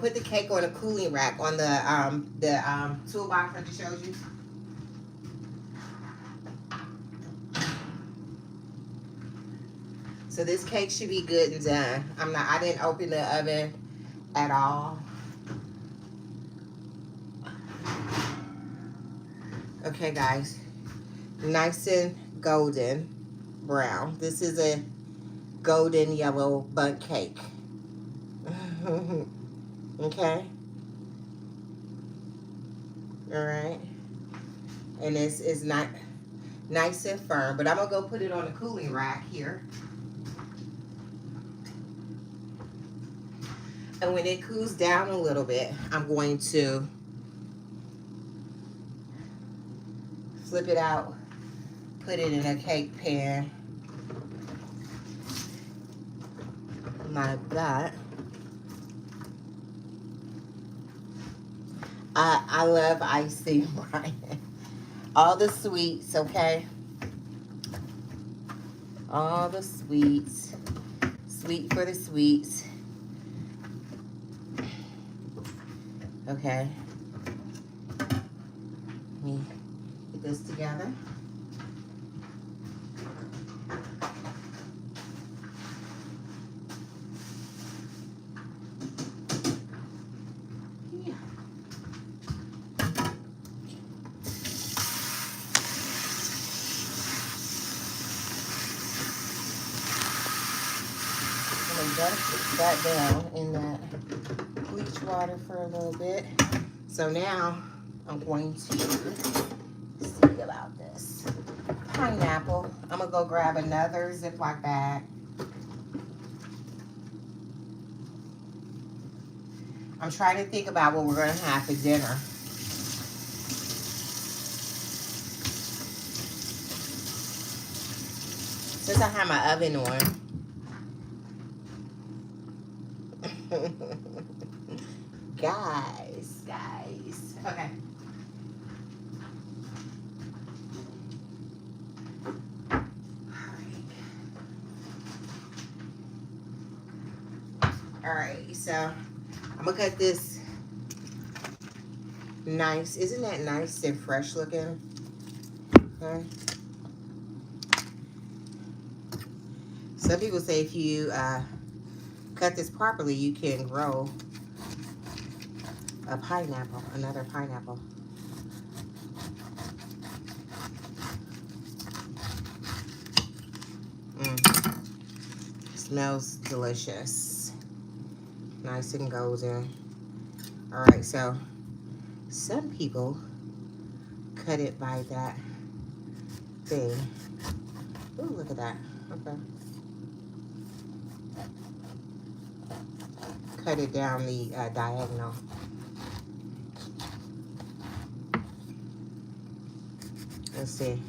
put the cake on a cooling rack on the toolbox I just showed you. So this cake should be good and done. I didn't open the oven at all. Okay, guys. Nice and golden brown. This is a golden yellow bundt cake. Okay. All right. And this is not nice and firm, but I'm gonna go put it on the cooling rack here. And when it cools down a little bit, I'm going to flip it out, put it in a cake pan like that. I love icing, Brian. All the sweets, okay? All the sweets. Sweet for the sweets. Okay. Let me get this together. Dust that down in that bleach water for a little bit. So now I'm going to see about this pineapple. I'm gonna go grab another Ziploc bag. I'm trying to think about what we're gonna have for dinner. Since I have my oven on. Guys. Okay. All right, so I'm gonna cut this nice. Isn't that nice and fresh looking? Okay. Some people say if you cut this properly, you can grow a pineapple, another pineapple. Smells delicious. Nice and golden. All right, so some people cut it by that thing. Ooh, look at that. Okay. Cut it down the diagonal. Let's see.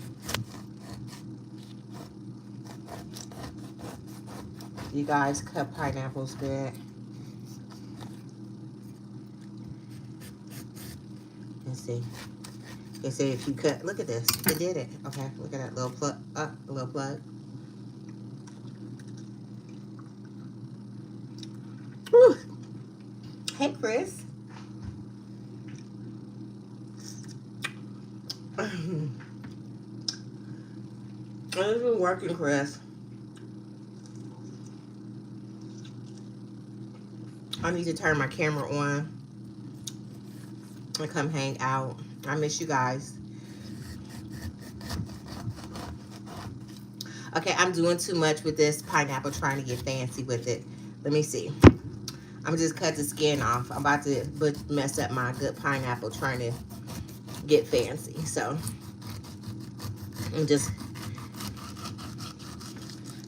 You guys cut pineapples good. Let's see. They say if you cut, look at this. It did it. Okay, look at that little plug. A little plug. Whew. Hey, Chris. This is working, Chris. I need to turn my camera on and come hang out. I miss you guys. Okay, I'm doing too much with this pineapple, trying to get fancy with it. Let me see. I'm gonna just cut the skin off. I'm about to mess up my good pineapple trying to get fancy. So I'm just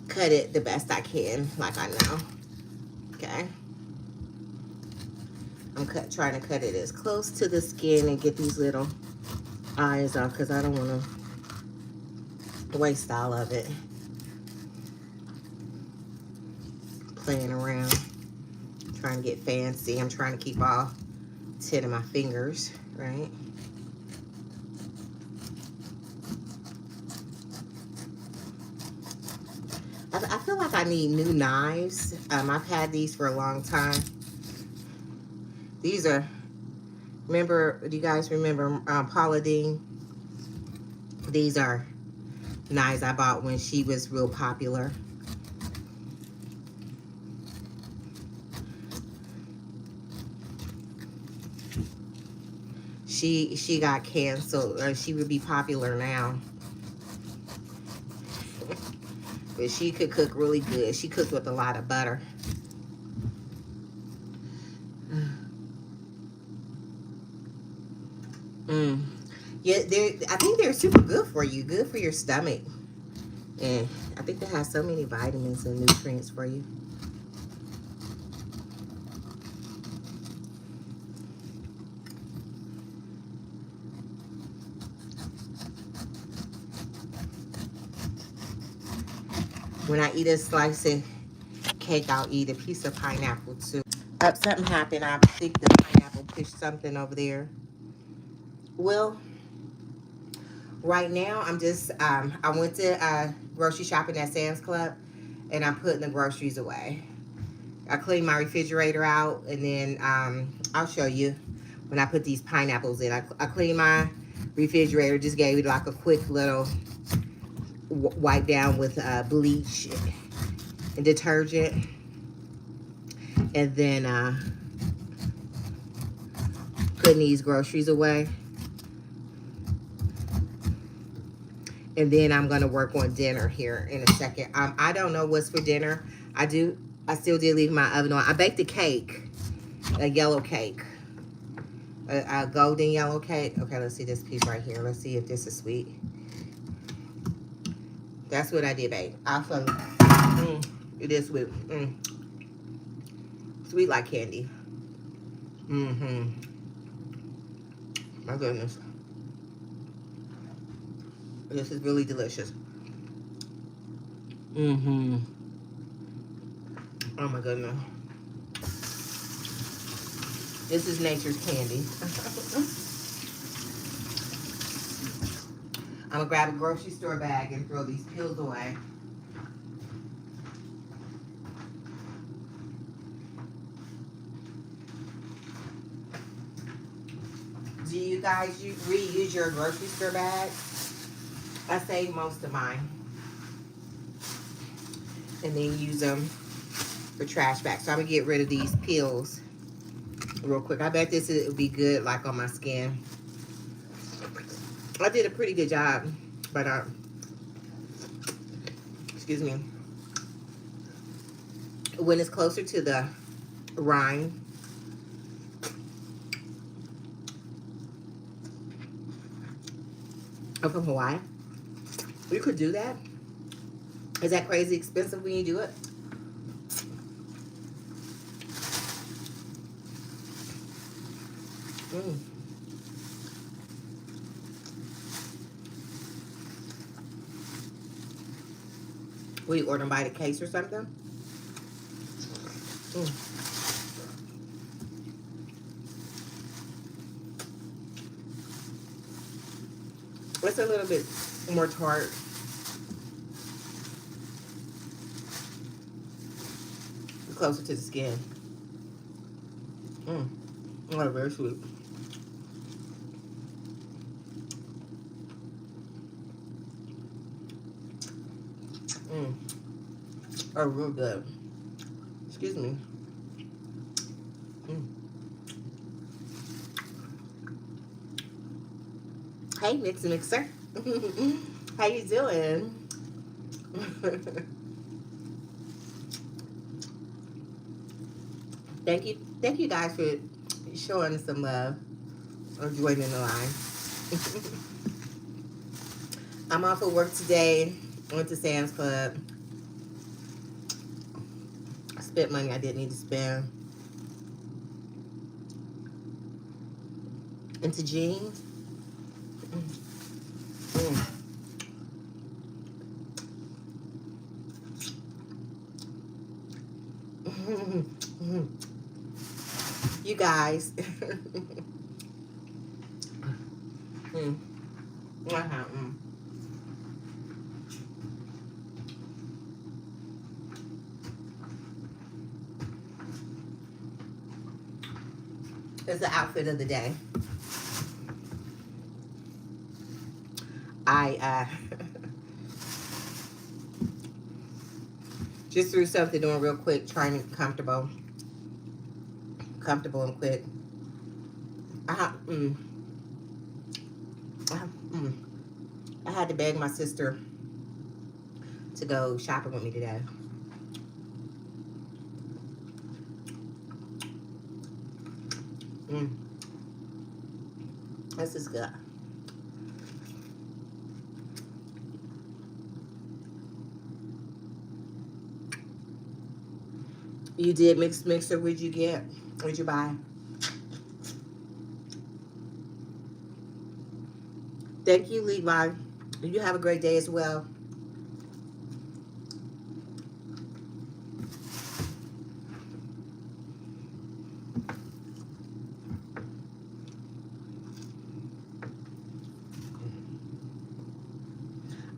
cut it the best I can, like I know. Okay. I'm trying to cut it as close to the skin and get these little eyes off because I don't want to waste all of it. Playing around, trying to get fancy. I'm trying to keep all 10 of my fingers, right? I feel like I need new knives. I've had these for a long time. These are, remember, do you guys remember Paula Deen? These are knives I bought when she was real popular. She got canceled, or she would be popular now. But she could cook really good. She cooked with a lot of butter. Mm. Yeah, I think they're super good for you. Good for your stomach. And I think they have so many vitamins and nutrients for you. When I eat a slice of cake, I'll eat a piece of pineapple too. Something happened. I think the pineapple pushed something over there. Well, right now I'm just I went to grocery shopping at Sam's Club, and I'm putting the groceries away. I cleaned my refrigerator out, and then I'll show you when I put these pineapples in. I cleaned my refrigerator, just gave it like a quick little wipe down with bleach and detergent, and then putting these groceries away. And then I'm gonna work on dinner here in a second. I don't know what's for dinner. I still did leave my oven on. I baked a cake, a yellow cake, a golden yellow cake. Okay, let's see this piece right here. Let's see if this is sweet. That's what I did bake. Also, it is sweet. Sweet like candy. Mm-hmm. My goodness. This is really delicious. Mm-hmm. Oh my goodness. This is nature's candy. I'm gonna grab a grocery store bag and throw these pills away. Do you guys reuse your grocery store bag? I save most of mine. And then use them for trash bags. So I'm gonna get rid of these pills real quick. I bet this would be good like on my skin. I did a pretty good job, but excuse me. When it's closer to the rind, I'm from Hawaii. You could do that. Is that crazy expensive when you do it? Mm. Will you order them by the case or something? Mm. It's a little bit more tart. Closer to the skin. Oh, very sweet. Oh, real good. Excuse me. Hey, Mixer. How you doing? Thank you guys for showing some love or joining the line. I'm off of work today. Went to Sam's Club. I spent money I didn't need to spend. Into jeans. You guys. It's the outfit of the day. I just threw something on real quick, trying to be comfortable and quick. I, mm, I, mm, I had to beg my sister to go shopping with me today. Mm, this is good. You did mixer. What'd you get? What'd you buy? Thank you, Levi. You have a great day as well.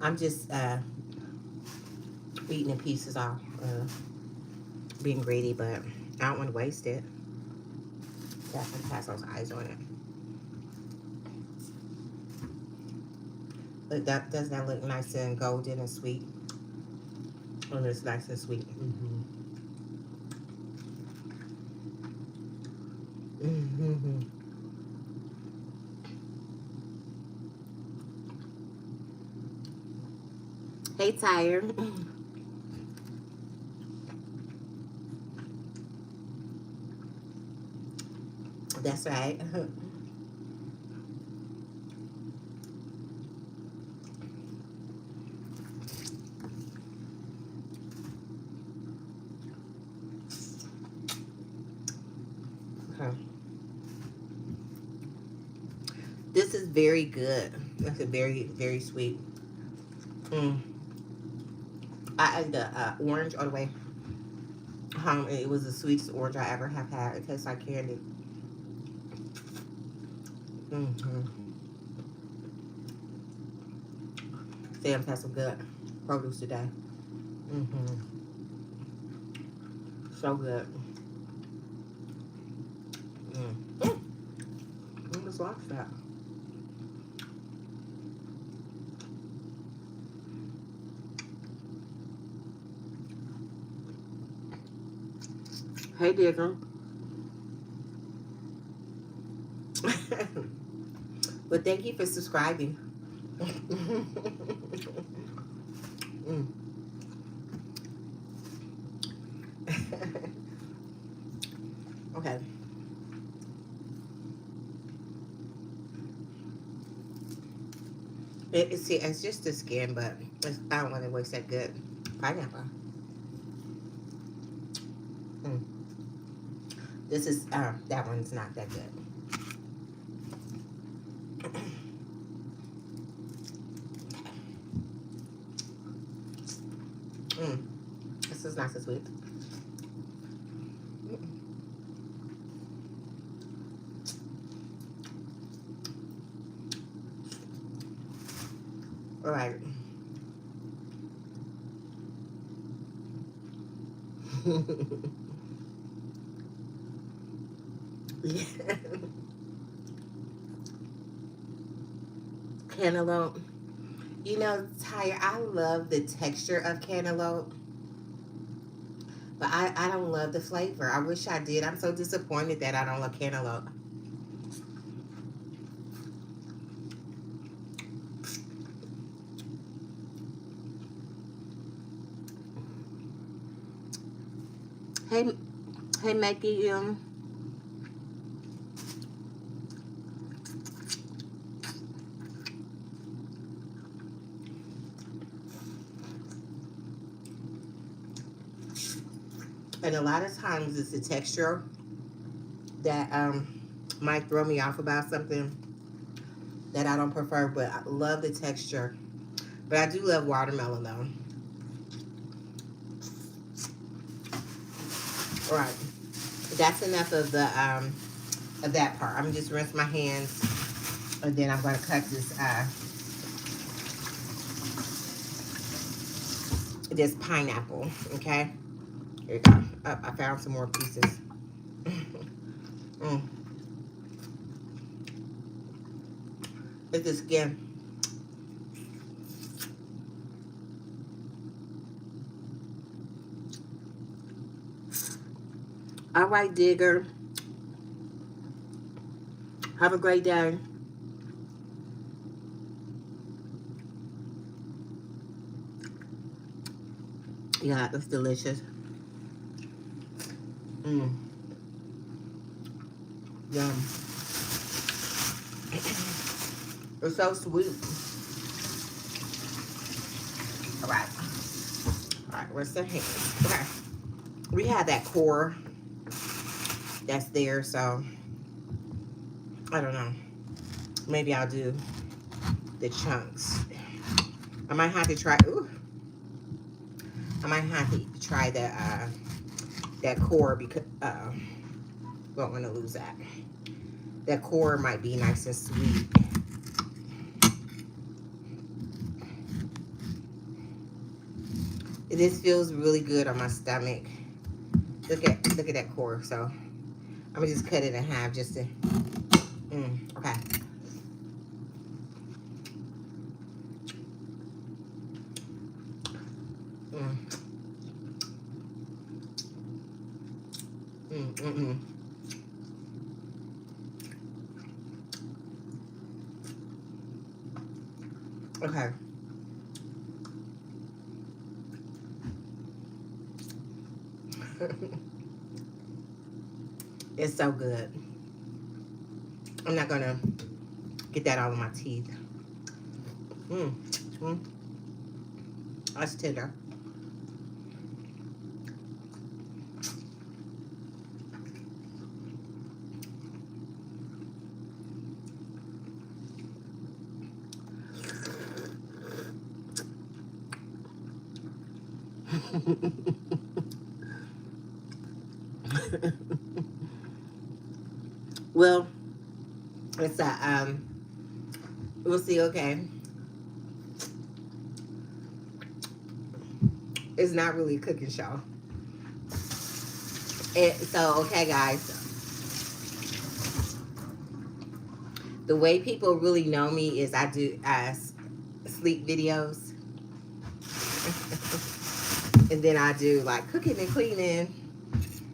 I'm just eating in pieces off, being greedy, but I don't want to waste it. Definitely pass those eyes on it. Look, does that look nice and golden and sweet? Oh, it's nice and sweet. Mm-hmm. Mm-hmm. Hey, Tyre. That's right. Okay. This is very good. That's a very sweet. Mm. I ate the orange all the way home. It was the sweetest orange I ever have had. It tastes like candy. Mm-hmm. Sam's had some good produce today. Mm-hmm. So good. Mm. I just watched that. Hey, Digger. But thank you for subscribing. Mm. Okay. See, it's just the skin, but I don't want to waste that good pineapple. Mm. This is, that one's not that good. Mm. This is nice and sweet. All right. Yeah. Cantaloupe. You know, Tyre, I love the texture of cantaloupe, but I don't love the flavor. I wish I did. I'm so disappointed that I don't love cantaloupe. Hey, hey, Maggie. And a lot of times it's the texture that might throw me off about something that I don't prefer, but I love the texture. But I do love watermelon though. All right, that's enough of that part. I'm gonna just rinse my hands, and then I'm gonna cut this pineapple. Okay, here you go. I found some more pieces. Mm. It's the skin. All right, Digger. Have a great day. Yeah, it's delicious. Mmm. Yum. It's so sweet. All right. All right, where's the hands? Okay. We have that core that's there, so I don't know. Maybe I'll do the chunks. I might have to try. Ooh, I might have to try that core because don't want to lose that. That core might be nice and sweet. This feels really good on my stomach. Look at that core. So I'm gonna just cut it in half just to. Okay. Mm, mm, mm. Okay. It's so good. I'm not gonna get that all in my teeth. Mm. Mm. That's tender. Well, it's we'll see. Okay, it's not really a cooking show. So okay, guys, the way people really know me is I do sleep videos, and then I do like cooking and cleaning.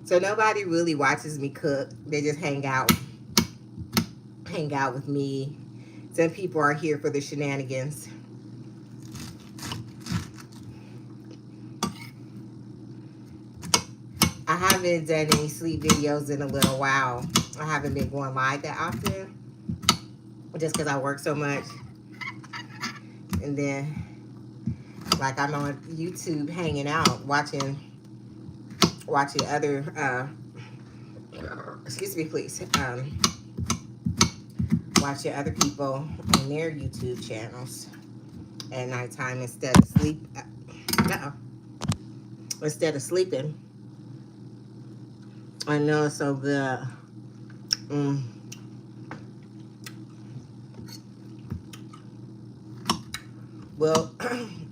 So nobody really watches me cook. They just hang out with me. Some people are here for the shenanigans. I haven't done any sleep videos in a little while. I haven't been going live that often, just because I work so much. And then, like, I'm on YouTube hanging out, watching other, excuse me, please, watching other people on their YouTube channels at nighttime instead of instead of sleeping. I know it's so good. Well,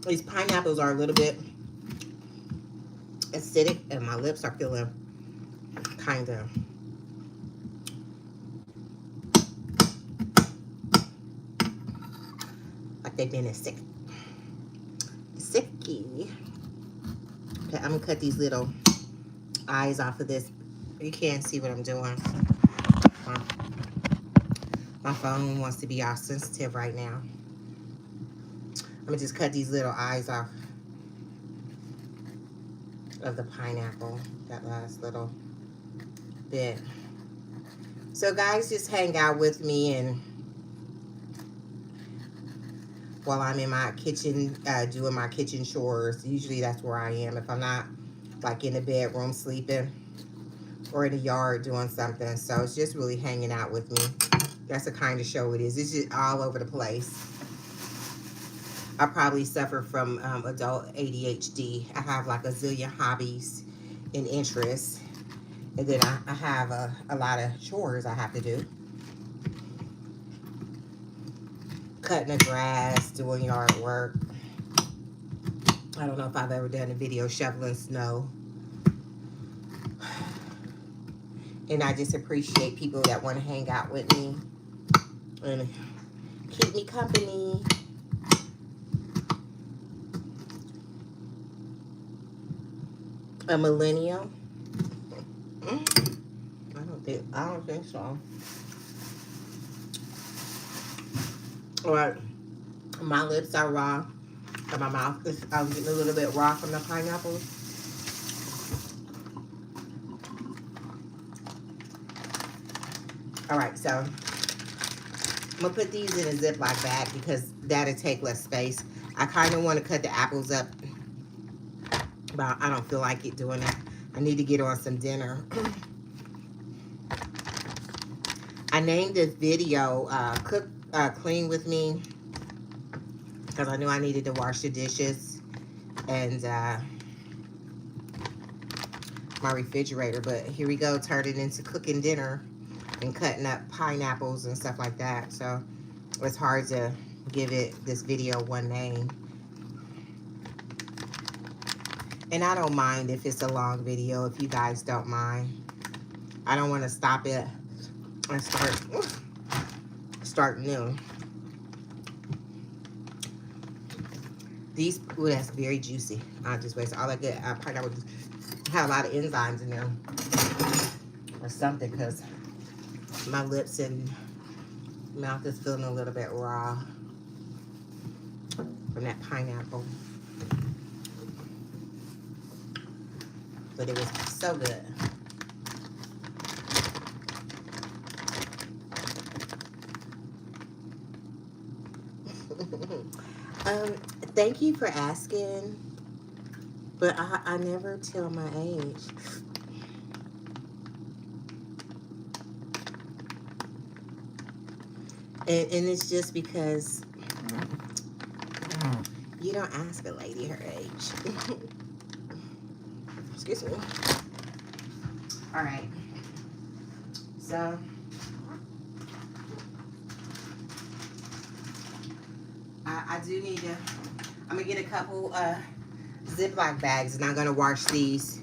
these pineapples are a little bit acidic, and my lips are feeling kind of like they've been sicky. Okay, I'm gonna cut these little eyes off of this. You can't see what I'm doing. My phone wants to be all sensitive right now. I'm gonna just cut these little eyes off of the pineapple, that last little bit. So guys, just hang out with me and while I'm in my kitchen doing my kitchen chores. Usually that's where I am if I'm not like in the bedroom sleeping or in the yard doing something. So it's just really hanging out with me. That's the kind of show it is. It's just all over the place. I probably suffer from adult ADHD. I have like a zillion hobbies and interests. And then I have a lot of chores I have to do. Cutting the grass, doing yard work. I don't know if I've ever done a video shoveling snow. And I just appreciate people that want to hang out with me and keep me company. A millennial? I don't think so. All right, my lips are raw, and my mouth is getting a little bit raw from the pineapple. All right, so I'm gonna put these in a Ziploc bag because that'll take less space. I kind of want to cut the apples up, but I don't feel like it doing it. I need to get on some dinner. I named this video Cook Clean With Me because I knew I needed to wash the dishes and my refrigerator. But here we go, turning into cooking dinner and cutting up pineapples and stuff like that. So it's hard to give this video one name. And I don't mind if it's a long video, if you guys don't mind. I don't want to stop it and start new. These, ooh, that's very juicy. I just wasted all that good pineapple. Have a lot of enzymes in them or something, because my lips and mouth is feeling a little bit raw from that pineapple. But it was so good. Thank you for asking, but I never tell my age. And it's just because you don't ask a lady her age. Excuse me. All right. So I do need to, I'm gonna get a couple Ziploc bags, and I'm gonna wash these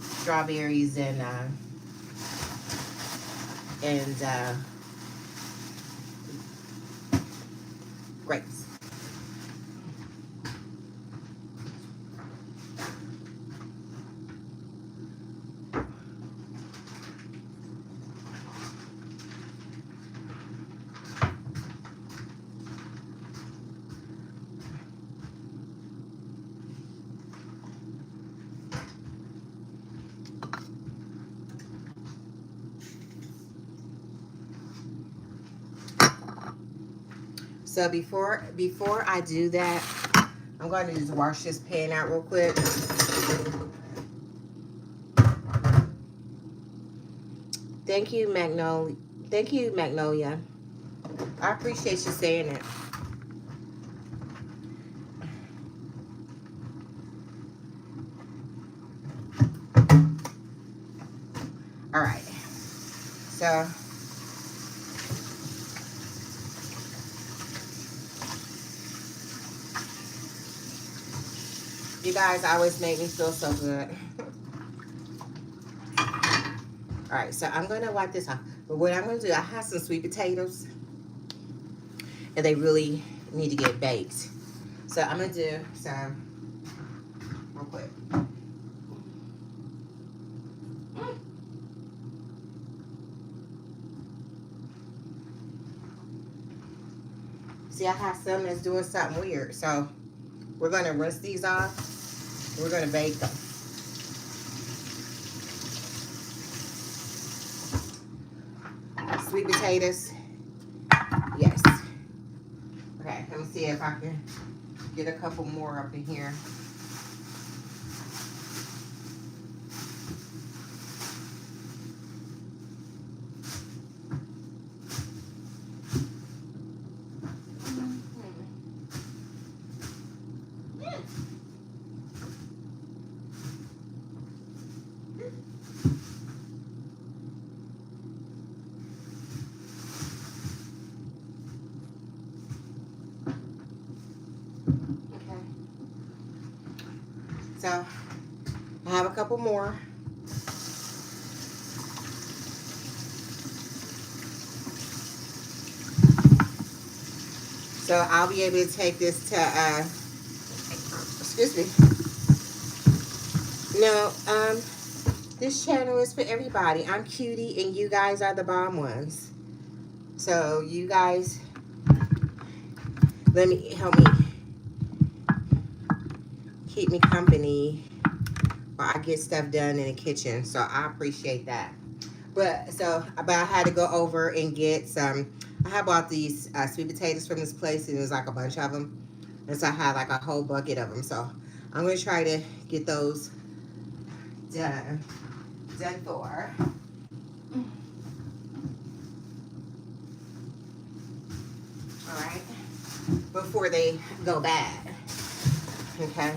strawberries and grapes. So before I do that, I'm going to just wash this pan out real quick. Thank you, Magnolia. Thank you, Magnolia. I appreciate you saying it. All right. So you guys always make me feel so good. All right, so I'm going to wipe this off. But what I'm going to do, I have some sweet potatoes, and they really need to get baked. So I'm going to do some, real quick. See, I have some that's doing something weird. So we're going to rinse these off. We're going to bake them. Sweet potatoes. Yes. Okay, let me see if I can get a couple more up in here. So I have a couple more. So I'll be able to take this to, excuse me. No, this channel is for everybody. I'm Cutie and you guys are the bomb ones. So you guys, help me keep me company while I get stuff done in the kitchen. So I appreciate that. But I had to go over and get some. I had bought these sweet potatoes from this place, and it was like a bunch of them, and so I had like a whole bucket of them. So I'm gonna try to get those done for. All right, before they go bad. Okay,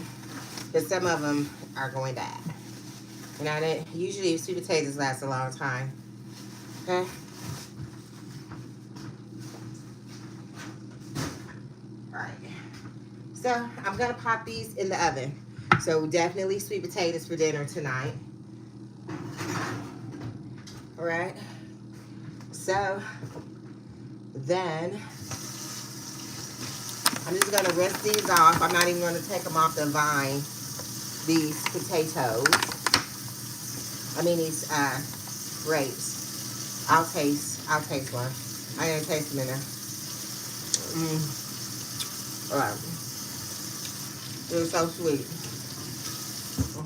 because some of them are going bad. And usually sweet potatoes last a long time. Okay. All right. So I'm gonna pop these in the oven. So definitely sweet potatoes for dinner tonight. All right. So then I'm just gonna rinse these off. I'm not even gonna take them off the vine. These potatoes. I mean these grapes. I'll taste one. I didn't taste them in there. All right. They're so sweet. Oh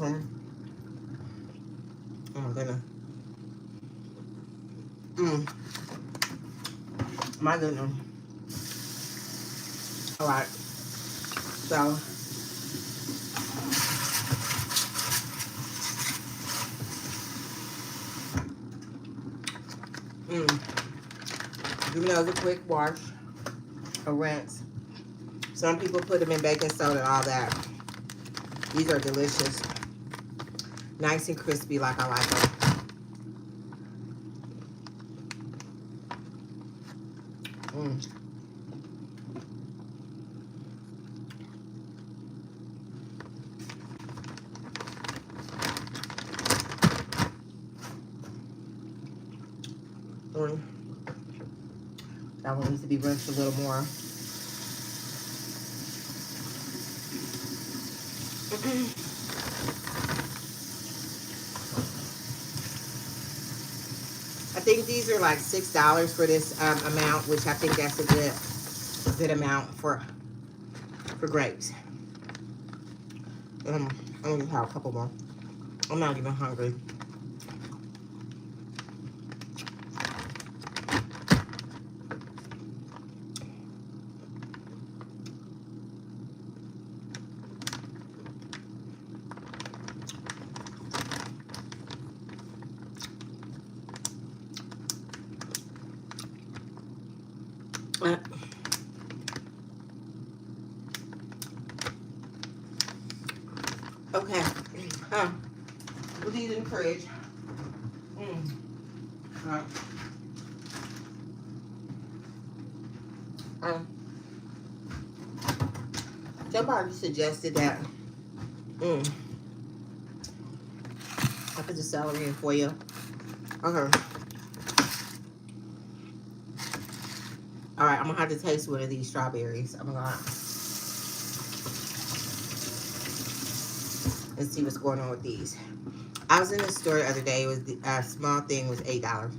my goodness. My goodness. All right. So even though it's a quick wash, a rinse. Some people put them in baking soda and all that. These are delicious. Nice and crispy like I like them. That one needs to be rinsed a little more. I think these are like $6 for this amount, which I think that's a good amount for grapes. I'm gonna have a couple more. I'm not even hungry. Okay. Put these in the fridge. Somebody suggested that I put the celery in for you. Okay. All right, I'm gonna have to taste one of these strawberries. I'm gonna let's see what's going on with these. I was in the store the other day. It was the small thing was $8.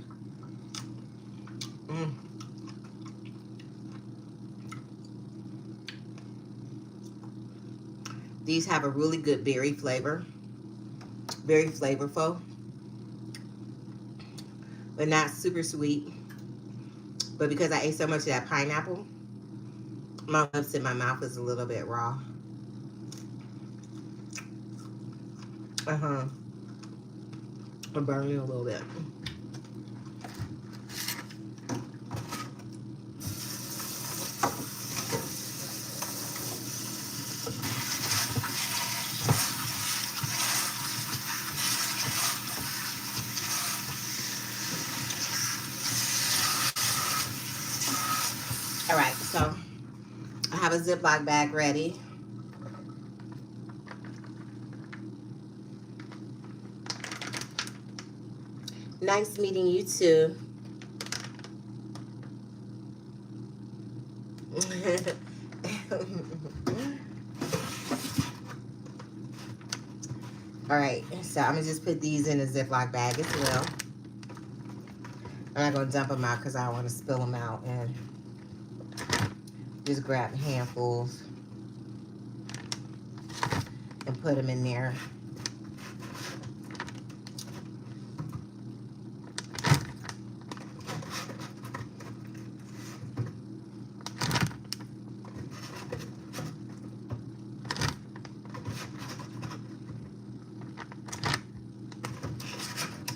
These have a really good berry flavor. Very flavorful. But not super sweet. But because I ate so much of that pineapple, my lips in my mouth is a little bit raw. I'm burning a little bit. All right, so I have a Ziploc bag ready. Nice meeting you too. All right, so I'm gonna just put these in a Ziploc bag as well. I'm not gonna dump them out because I don't want to spill them out, and just grab handfuls and put them in there.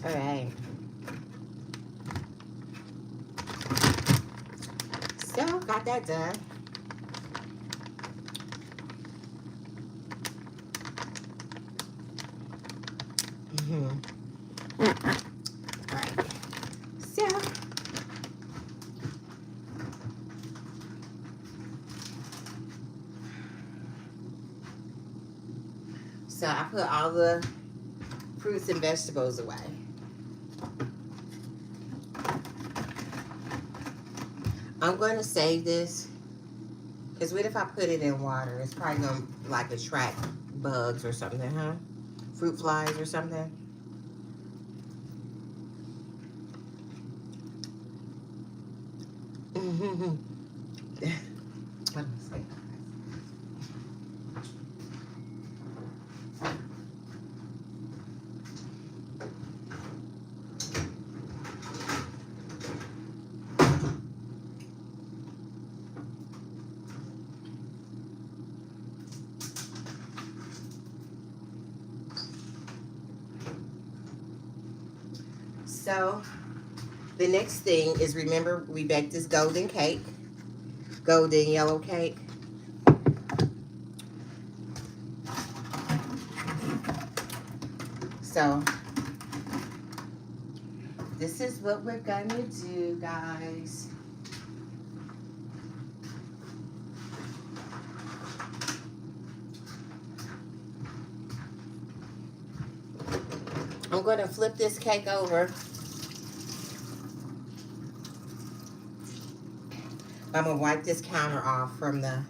All right. So, got that done. All right. So I put all the fruits and vegetables away. I'm going to save this because what if I put it in water? It's probably going to like attract bugs or something, huh? Fruit flies or something. What am I saying? So the next thing is, remember we baked this golden cake, golden yellow cake. So this is what we're gonna do, guys. I'm gonna flip this cake over. I'm gonna wipe this counter off from the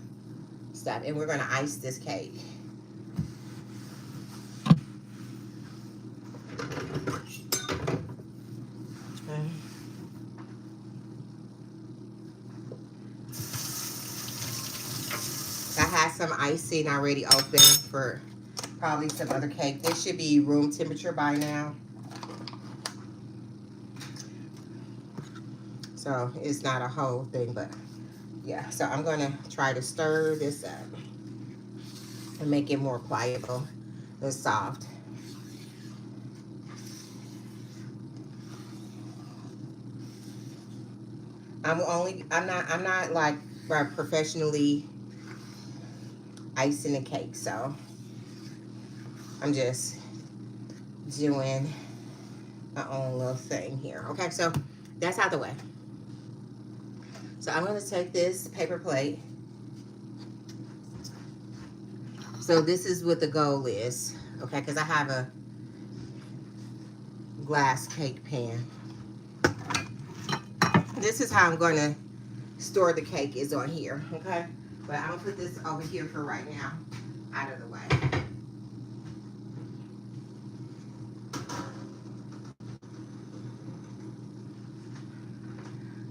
stuff, and we're gonna ice this cake. I had some icing already open for probably some other cake. This should be room temperature by now. So it's not a whole thing, but yeah. So I'm gonna try to stir this up and make it more pliable and soft. I'm not like professionally icing the cake, so I'm just doing my own little thing here. Okay, so that's out the way. So I'm gonna take this paper plate. So this is what the goal is, okay? Because I have a glass cake pan. This is how I'm gonna store the cake, is on here, okay? But I'm gonna put this over here for right now, out of the way.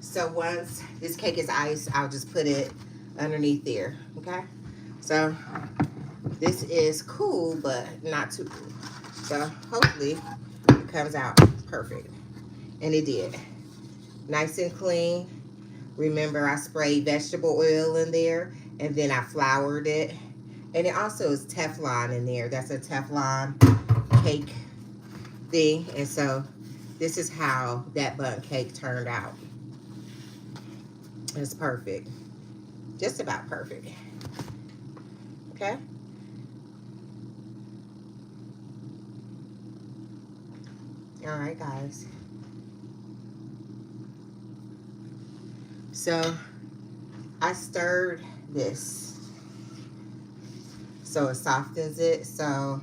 So once this cake is iced, I'll just put it underneath there, okay? So this is cool, but not too cool. So hopefully it comes out perfect. And it did. Nice and clean. Remember, I sprayed vegetable oil in there, and then I floured it. And it also is Teflon in there. That's a Teflon cake thing. And so this is how that bundt cake turned out. It's perfect. Just about perfect. Okay? All right, guys. So I stirred this so it softens it. So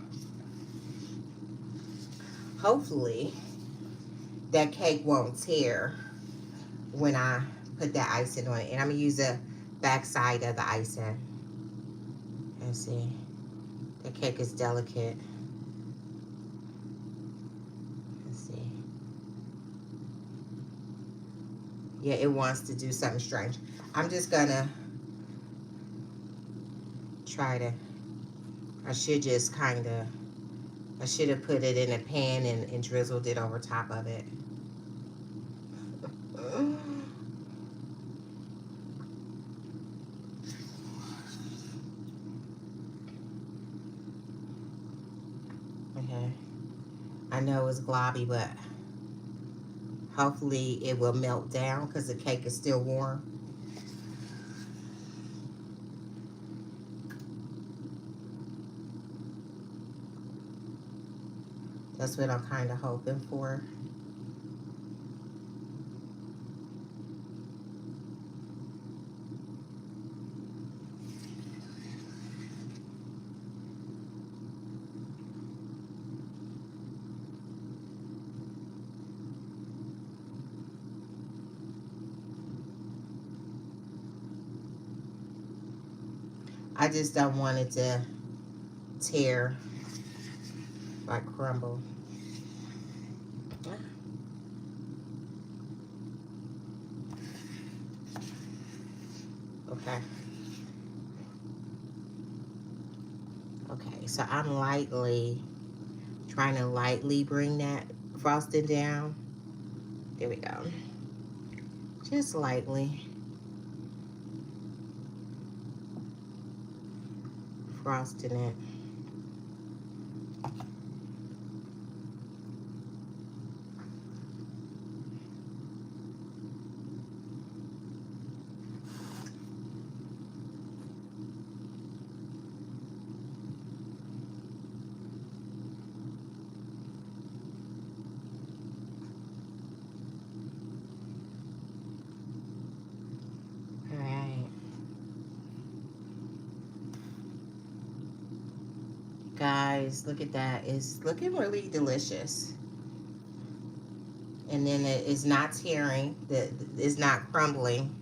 hopefully that cake won't tear when I put that icing on it. And I'm gonna use a back side of the icing. Let's see. The cake is delicate. Let's see. Yeah, it wants to do something strange. I'm just gonna try to, I should just kind of, I should have put it in a pan and drizzled it over top of it. Okay. I know it's globby, but hopefully it will melt down because the cake is still warm. That's what I'm kind of hoping for. I just don't want it to tear, like crumble. Okay. Okay, so I'm trying to lightly bring that frosting down. There we go. Just lightly frosting it. All right. Guys, look at that. It's looking really delicious. And then it is not tearing. It's not crumbling.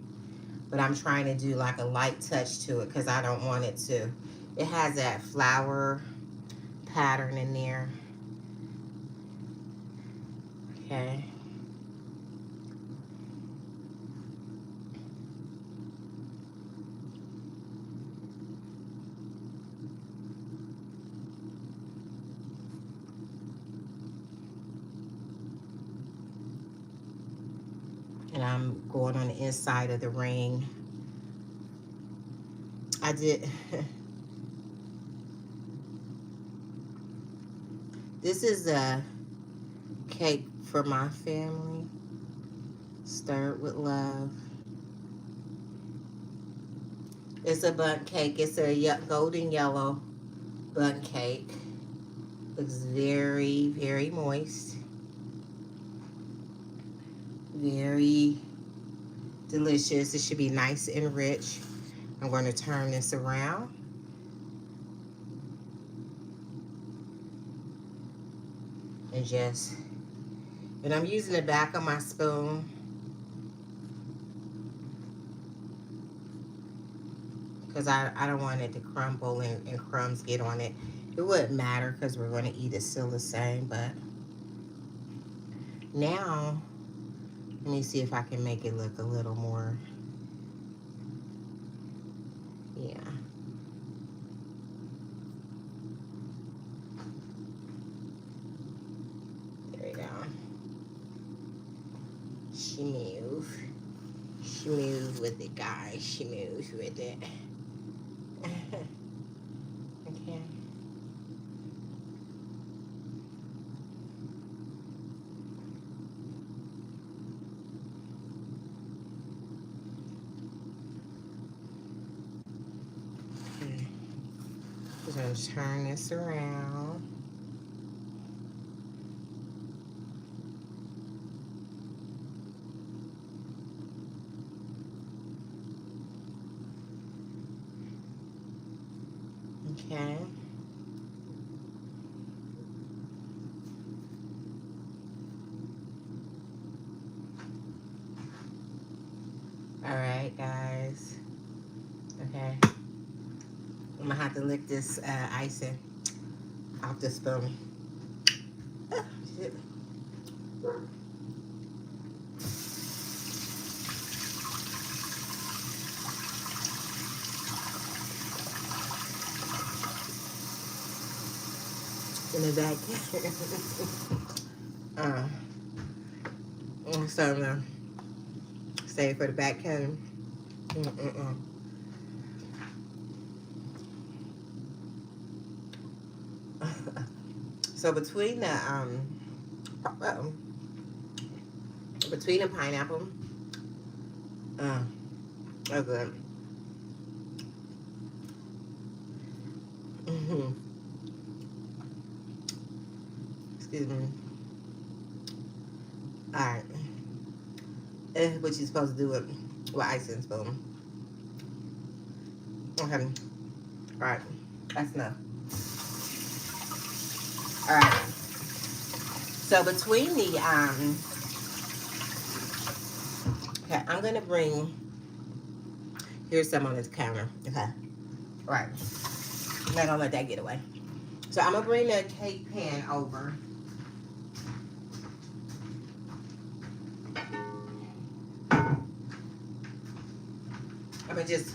But I'm trying to do like a light touch to it because I don't want it to. It has that flower pattern in there. Okay. And I'm going on the inside of the ring. I did. This is a cake for my family. Stirred with love. It's a bundt cake. It's a golden yellow bundt cake. Looks very, very moist. Very delicious. It should be nice and rich. I'm going to turn this around. And I'm using the back of my spoon because I don't want it to crumble and crumbs get on it. It wouldn't matter because we're going to eat it still the same, but now let me see if I can make it look a little more, yeah. There we go. She moved with it, guys. She moves with it. Okay. Just gonna turn this around. Okay. All right, guys. Okay. I'm gonna have to lick this icing off the spoon. Ah, shit. In the back. So I'm gonna save for the back cutting. So between the between the pineapple, oh good. Excuse me. All right. What you supposed to do with icing spoon? Okay. All right. That's enough. All right. So between the okay, I'm gonna bring. Here's some on this counter. Okay. All right. I'm not gonna let that get away. So I'm gonna bring the cake pan over. I'm gonna just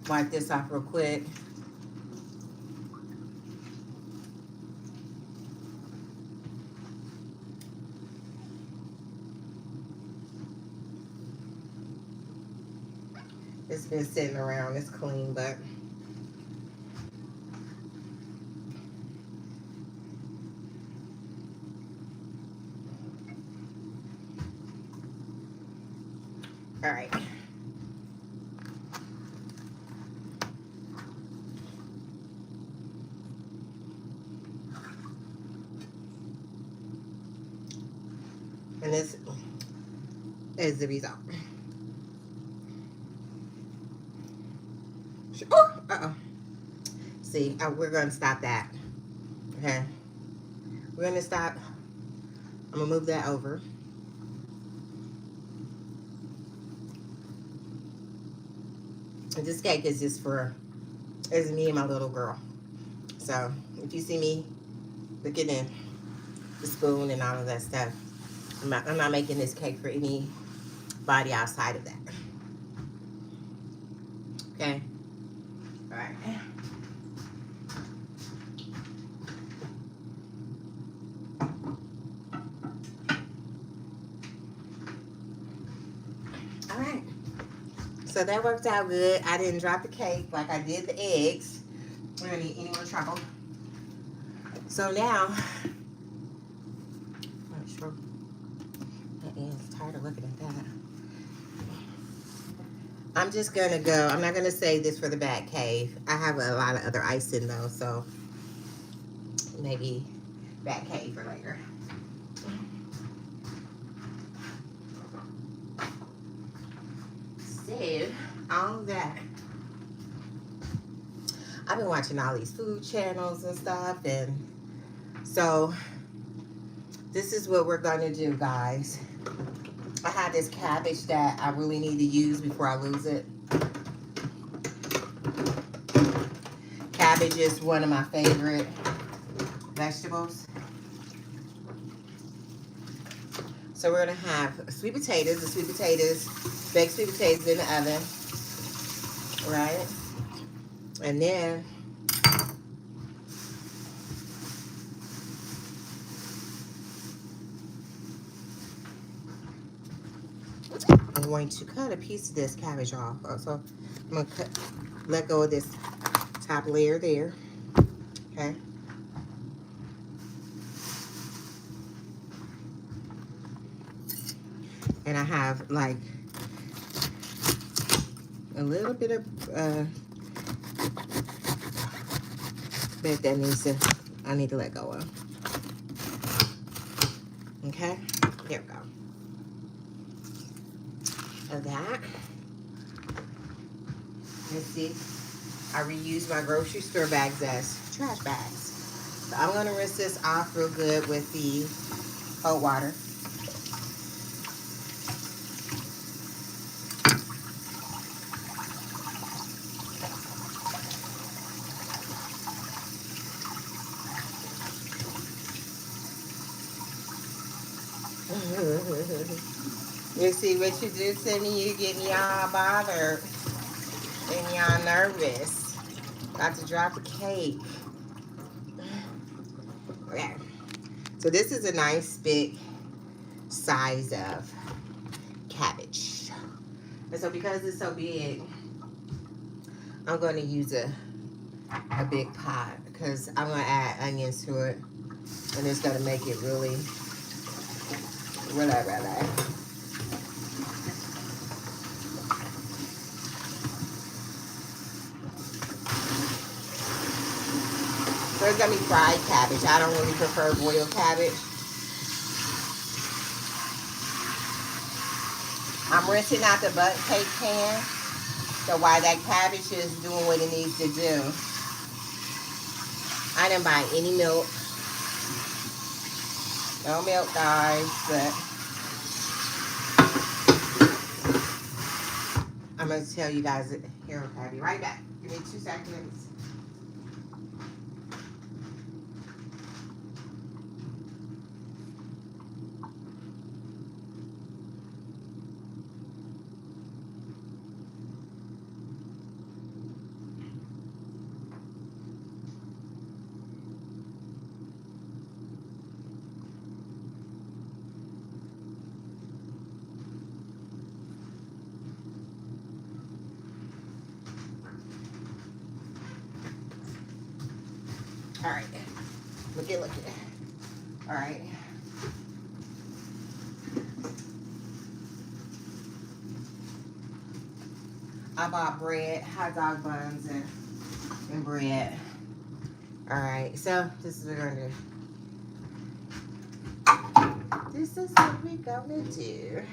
wipe this off real quick. It's been sitting around. It's clean, but all right. And this is the result. Oh, See, we're gonna stop that. Okay. We're gonna stop. I'm gonna move that over. And this cake is just for, it's me and my little girl. So if you see me looking in the spoon and all of that stuff, I'm not making this cake for anybody outside of that. Okay. All right. All right. So that worked out good. I didn't drop the cake like I did the eggs. We're gonna need any more trouble. So now, I'm not sure. I'm tired of looking at that. I'm just gonna go. I'm not gonna save this for the back cave. I have a lot of other icing though, so maybe back cave for later. So, all that. I've been watching all these food channels and stuff, and so this is what we're gonna do, guys. I have this cabbage that I really need to use before I lose it. Cabbage is one of my favorite vegetables. So we're gonna have sweet potatoes. The sweet potatoes, baked sweet potatoes in the oven, right? And then I'm going to cut a piece of this cabbage off. So I'm gonna let go of this top layer there. Okay. And I have like a little bit of bit that I need to let go of. Okay, there we go. Of that. Let's see. I reuse my grocery store bags as trash bags. So I'm gonna rinse this off real good with the cold water. See what you do to me? You get me all bothered and y'all nervous. About to drop the cake. Okay. So this is a nice big size of cabbage. And so because it's so big, I'm going to use a big pot because I'm going to add onions to it. And it's going to make it really. So it's going to be fried cabbage. I don't really prefer boiled cabbage. I'm rinsing out the butt cake pan. So while that cabbage is doing what it needs to do, I didn't buy any milk. No milk, guys, but I'm going to tell you guys it. Here, I'll be right back. Give me 2 seconds. All right. Look at. All right. I bought bread, hot dog buns, and bread. All right. So this is what we're gonna do. This is what we're gonna do.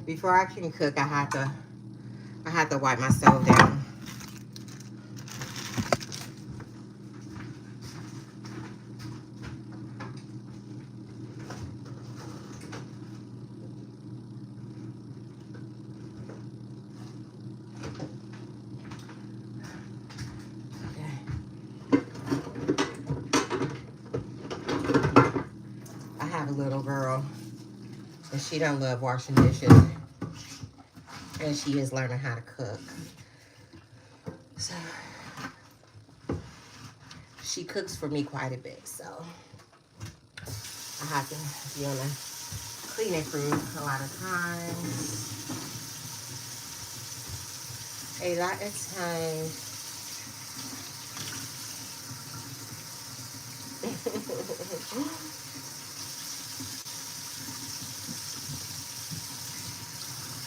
Before I can cook, I have to wipe my stove down. I have a little girl, and she don't love washing dishes, and she is learning how to cook. So she cooks for me quite a bit, so I have to be on a cleaning crew a lot of times. A lot of times.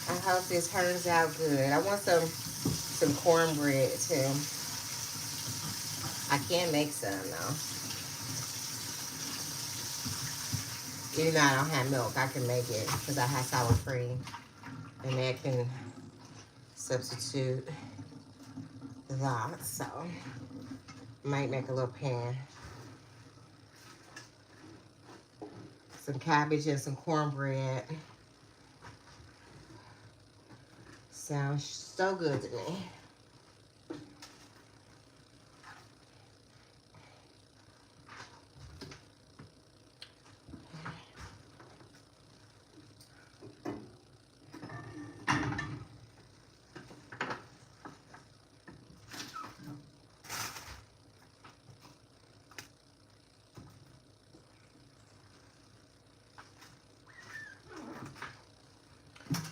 I hope this turns out good. I want some cornbread too. I can make some though. Even though I don't have milk, I can make it because I have sour cream, and that can substitute that. So I might make a little pan. Some cabbage and some cornbread. Sounds so good to me.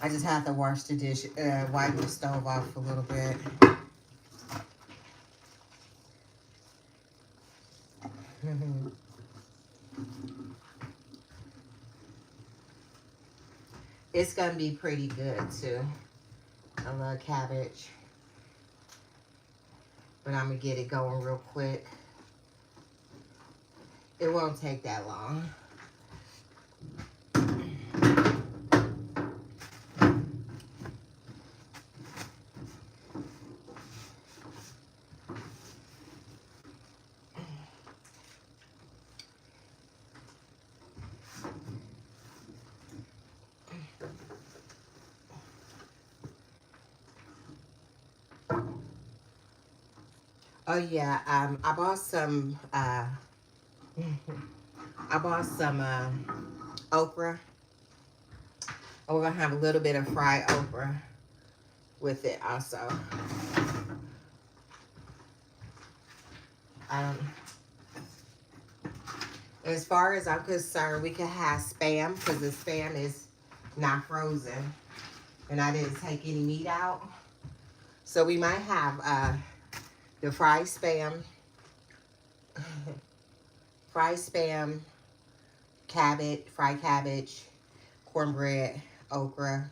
I just have to wash the dish, wipe the stove off a little bit. It's gonna be pretty good too. I love cabbage, but I'm gonna get it going real quick. It won't take that long. Oh yeah, I bought some I bought some okra. And we're going to have a little bit of fried okra with it also. As far as I'm concerned, we could have Spam because the Spam is not frozen. And I didn't take any meat out. So we might have the fried Spam, cabbage, fried cabbage, cornbread, okra.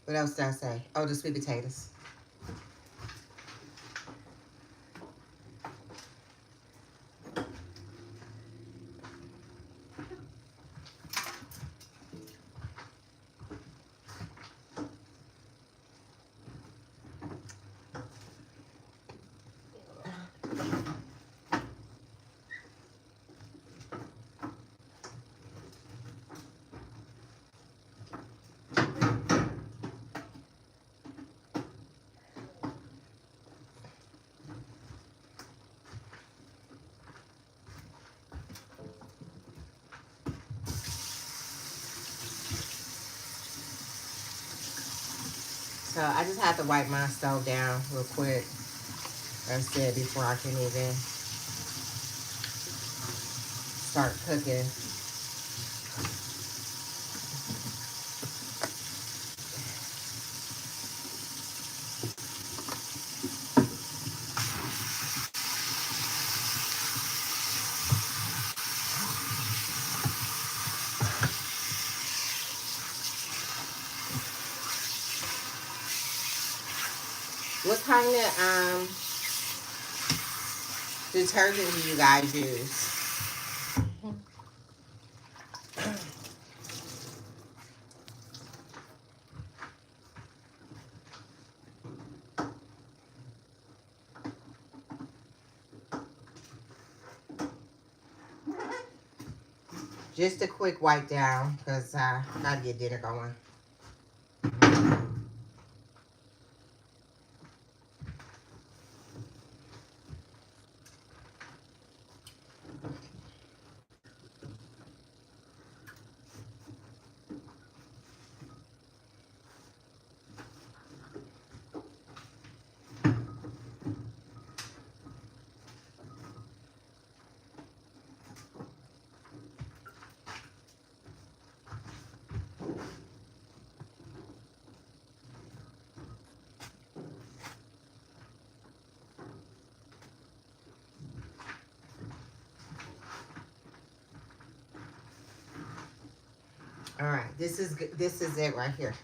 What else did I say? Oh, the sweet potatoes. So I just have to wipe my stove down real quick. Like I said, before I can even start cooking. What kind of detergent do you guys use? Just a quick wipe down because I gotta get dinner going. All right, this is it right here.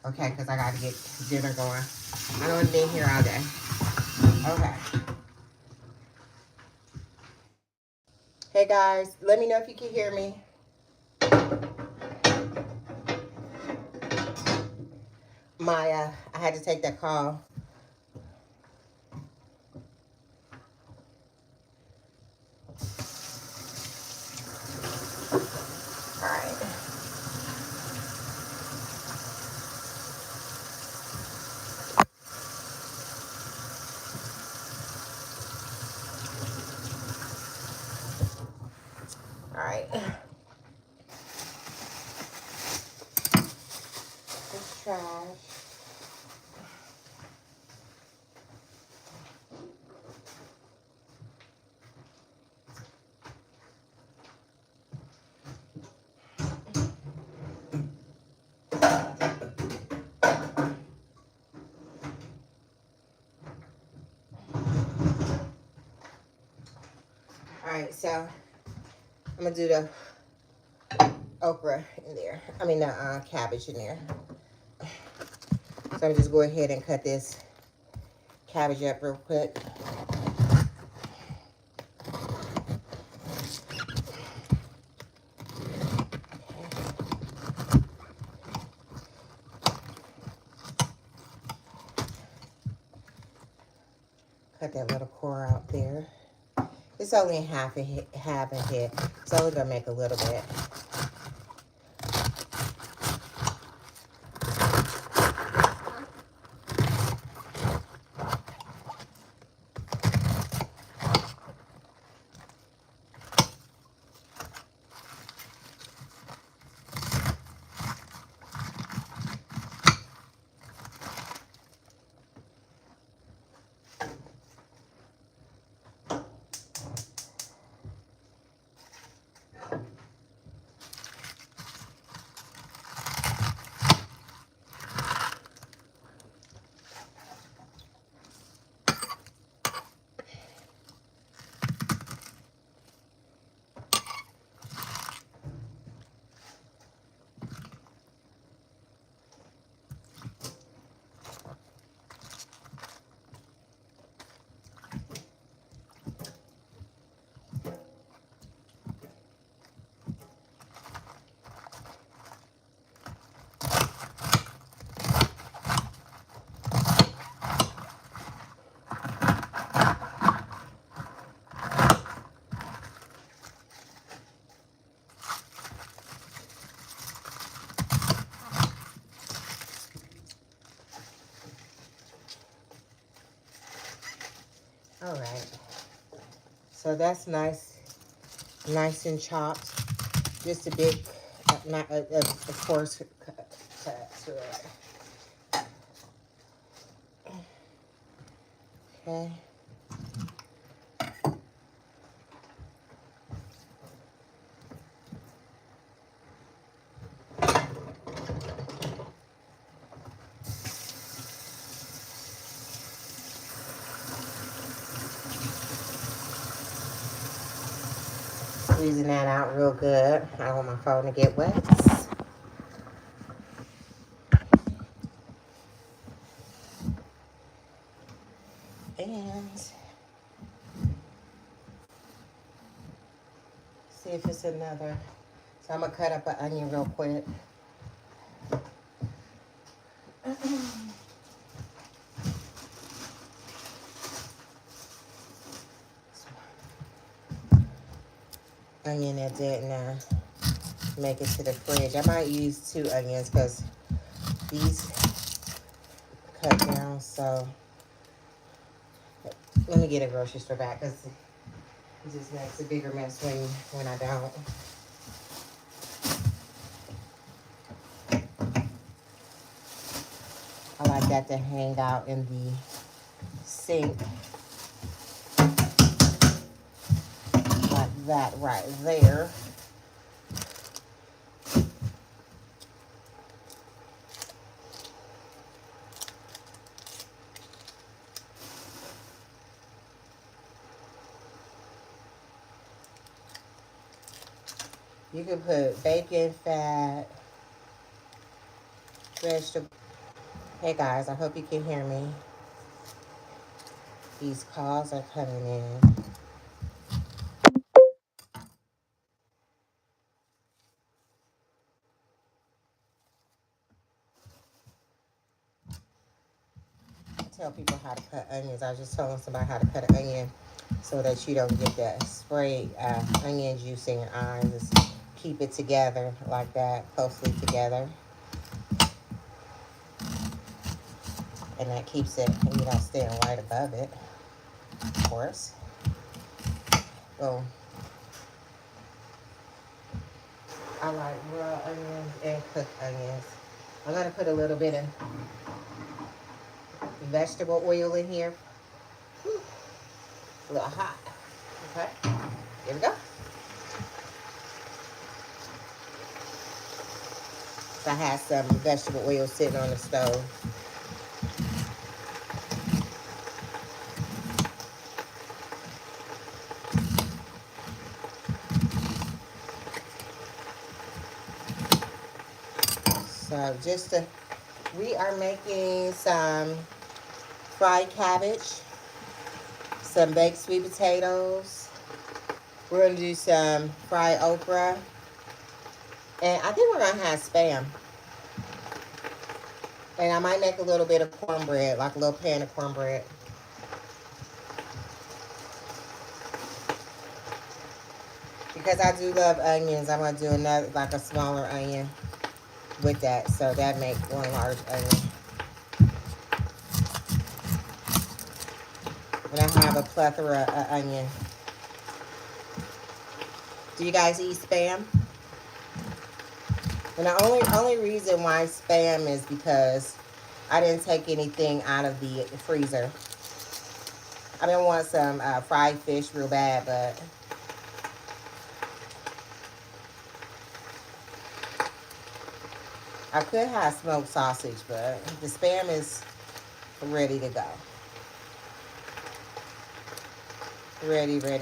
Okay, because I got to get dinner going. I don't want to be here all day. Okay. Hey guys, let me know if you can hear me. I had to take that call. All right. All right. It's trash. All right, so I'm gonna do the okra in there. I mean the cabbage in there. So I'm just go ahead and cut this cabbage up real quick. Cut that little core out there. It's only half a head. It's only gonna make a little bit. So that's nice, nice and chopped. Just a big, not of course, cut to it. Okay. Squeezing that out real good. I don't want my phone to get wet. And see if it's another. So I'm going to cut up an onion real quick. Onion that didn't make it to the fridge. I might use 2 onions because these cut down. So let me get a grocery store back because it just makes a bigger mess when I don't. I like that to hang out in the sink like that right there. You can put bacon, fat, vegetable. Hey guys, I hope you can hear me. These calls are coming in. I tell people how to cut onions. I was just telling somebody how to cut an onion so that you don't get that spray onion juice in your eyes. Just keep it together like that, closely together. And that keeps it, you know, staying right above it, of course. So I like raw onions and cooked onions. I'm going to put a little bit of vegetable oil in here. Whew, a little hot. Okay, here we go. So I had some vegetable oil sitting on the stove. So we are making some fried cabbage, some baked sweet potatoes. We're going to do some fried okra. And I think we're going to have Spam. And I might make a little bit of cornbread, like a little pan of cornbread. Because I do love onions, I'm going to do another, like a smaller onion with that. So that makes one large onion. And I have a plethora of onion. Do you guys eat Spam? And the only reason why Spam is because I didn't take anything out of the freezer. I didn't want some fried fish real bad, but I could have smoked sausage, but the Spam is ready to go. Ready to go.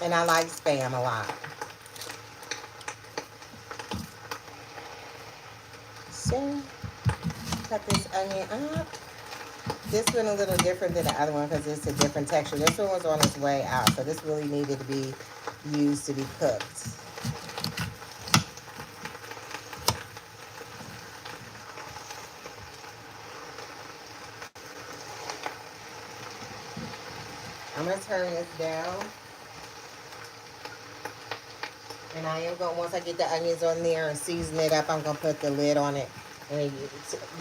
And I like Spam a lot. So, cut this onion up. This one a little different than the other one because it's a different texture. This one was on its way out, so this really needed to be used to be cooked. I'm going to turn this down. And I am going, once I get the onions on there and season it up, I'm going to put the lid on it And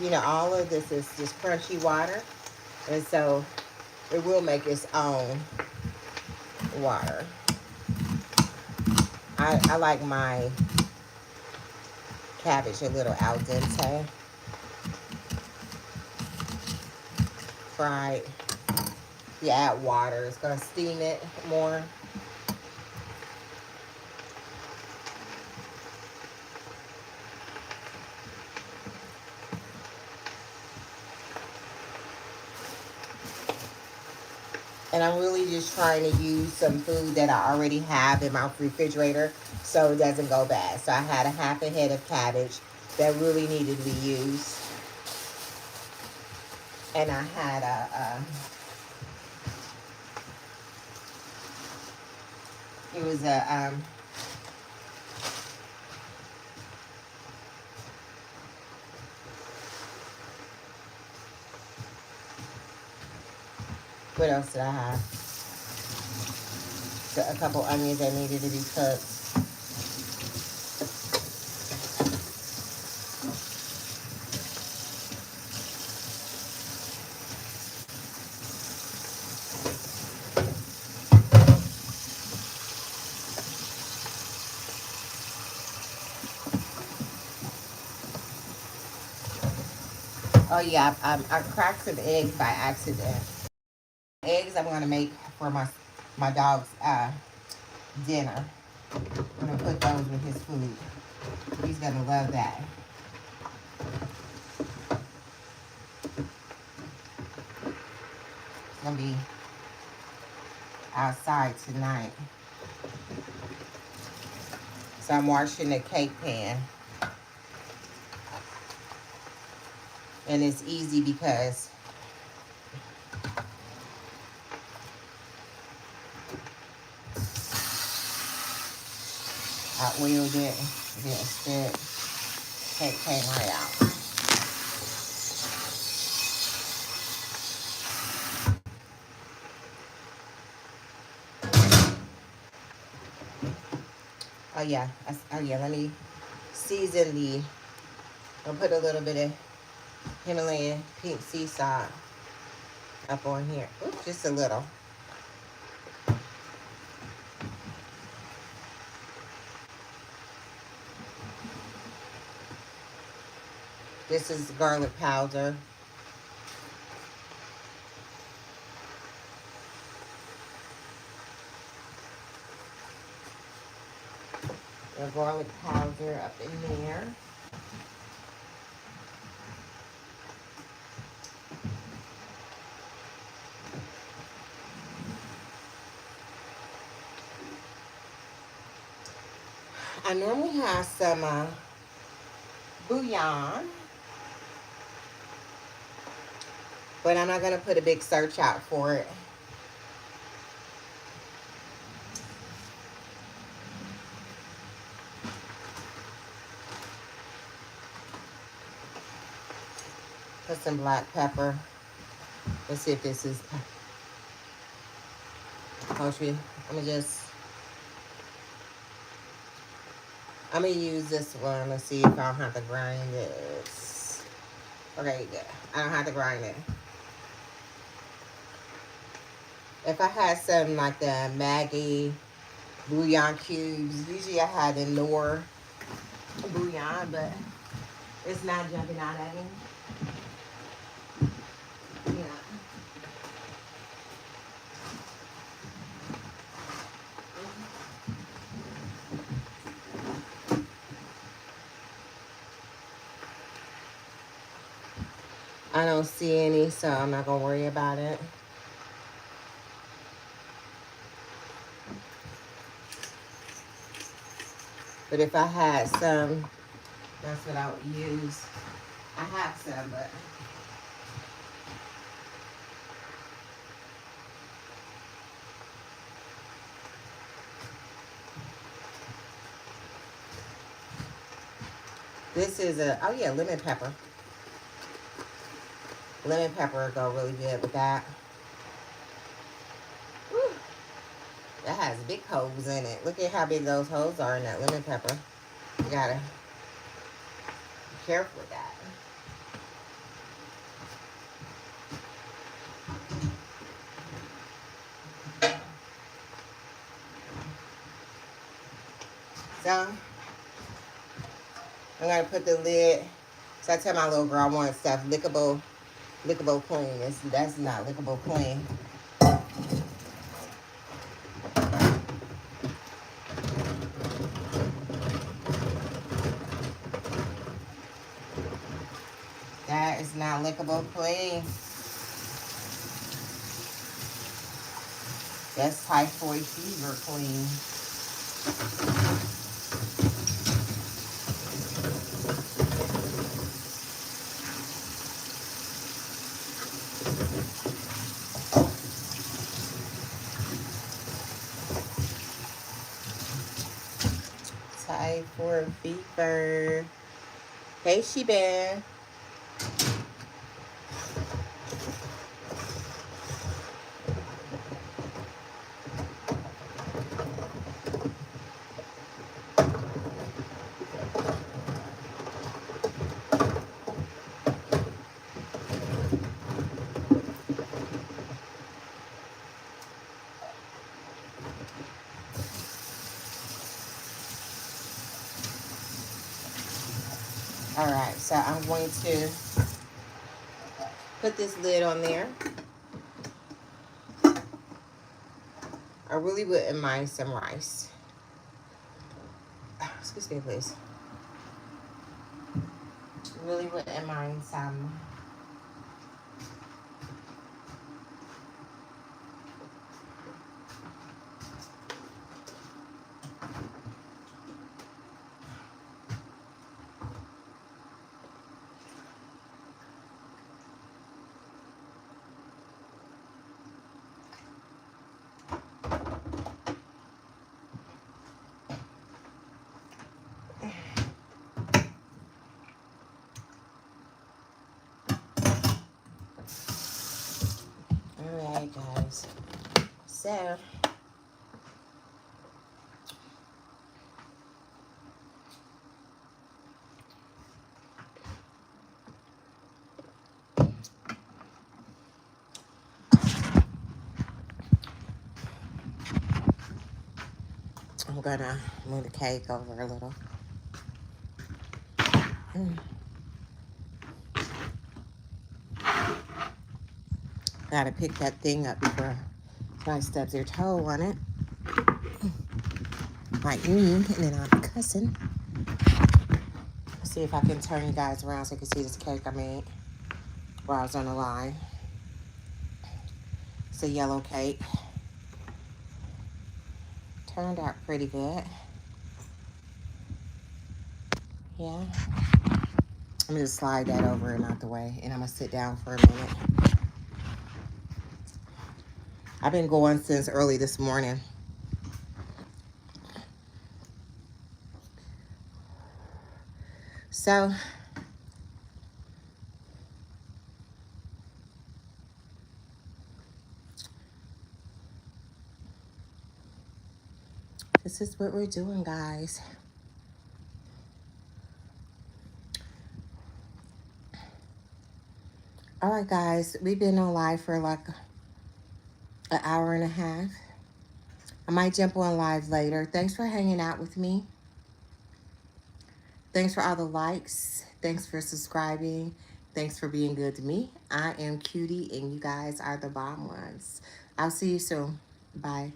you know, all of this is just crunchy water. And so it will make its own water. I like my cabbage a little al dente fried. You add water, it's gonna steam it more. And I'm really just trying to use some food that I already have in my refrigerator so it doesn't go bad. So I had a half a head of cabbage that really needed to be used. And I had it was what else did I have? So a couple onions that needed to be cooked. Oh yeah, I cracked some eggs by accident. Eggs I'm gonna make for my dog's dinner. I'm gonna put those with his food. He's gonna love that. It's gonna be outside tonight. So I'm washing the cake pan. And it's easy because I oiled it, didn't stick. Cake came right out. Oh yeah, let me season the, I'll put a little bit of Himalayan pink sea salt up on here. Oops, just a little. This is garlic powder. The garlic powder up in there. I normally have some bouillon, but I'm not going to put a big search out for it. Put some black pepper. Let's see if this is poultry. I'm gonna use this one. Let's see if I don't have to grind this. Okay, good. I don't have to grind it. If I had some like the Maggi bouillon cubes, usually I had the Knorr bouillon, but it's not jumping out at me. Yeah. I don't see any, so I'm not gonna worry about it. But if I had some, that's what I would use. I have some, but this is oh yeah, lemon pepper. Lemon pepper will go really good with that. Woo. That has big holes in it. Look at how big those holes are in that lemon pepper. You gotta careful with that. So I'm gonna put the lid. So I tell my little girl I want stuff lickable clean. That's not lickable clean. That is not lickable clean. That's typhoid fever clean. Typhoid fever. Hey, She-Bear. All right, so I'm going to put this lid on there. I really wouldn't mind some rice. Excuse me, please. Really wouldn't mind some. All right, guys. So I'm gonna move the cake over a little. Gotta pick that thing up before somebody stubs their toe on it. Like me, and then I'm cussing. Let's see if I can turn you guys around so you can see this cake I made while I was on the line. It's a yellow cake. Turned out pretty good. Yeah. I'm gonna just slide that over and out the way, and I'm gonna sit down for a minute. I've been going since early this morning. So this is what we're doing, guys. All right, guys, we've been on live for like an hour and a half. I might jump on live later. Thanks for hanging out with me. Thanks for all the likes. Thanks for subscribing. Thanks for being good to me. I am Cutie, and you guys are the bomb ones. I'll see you soon. Bye.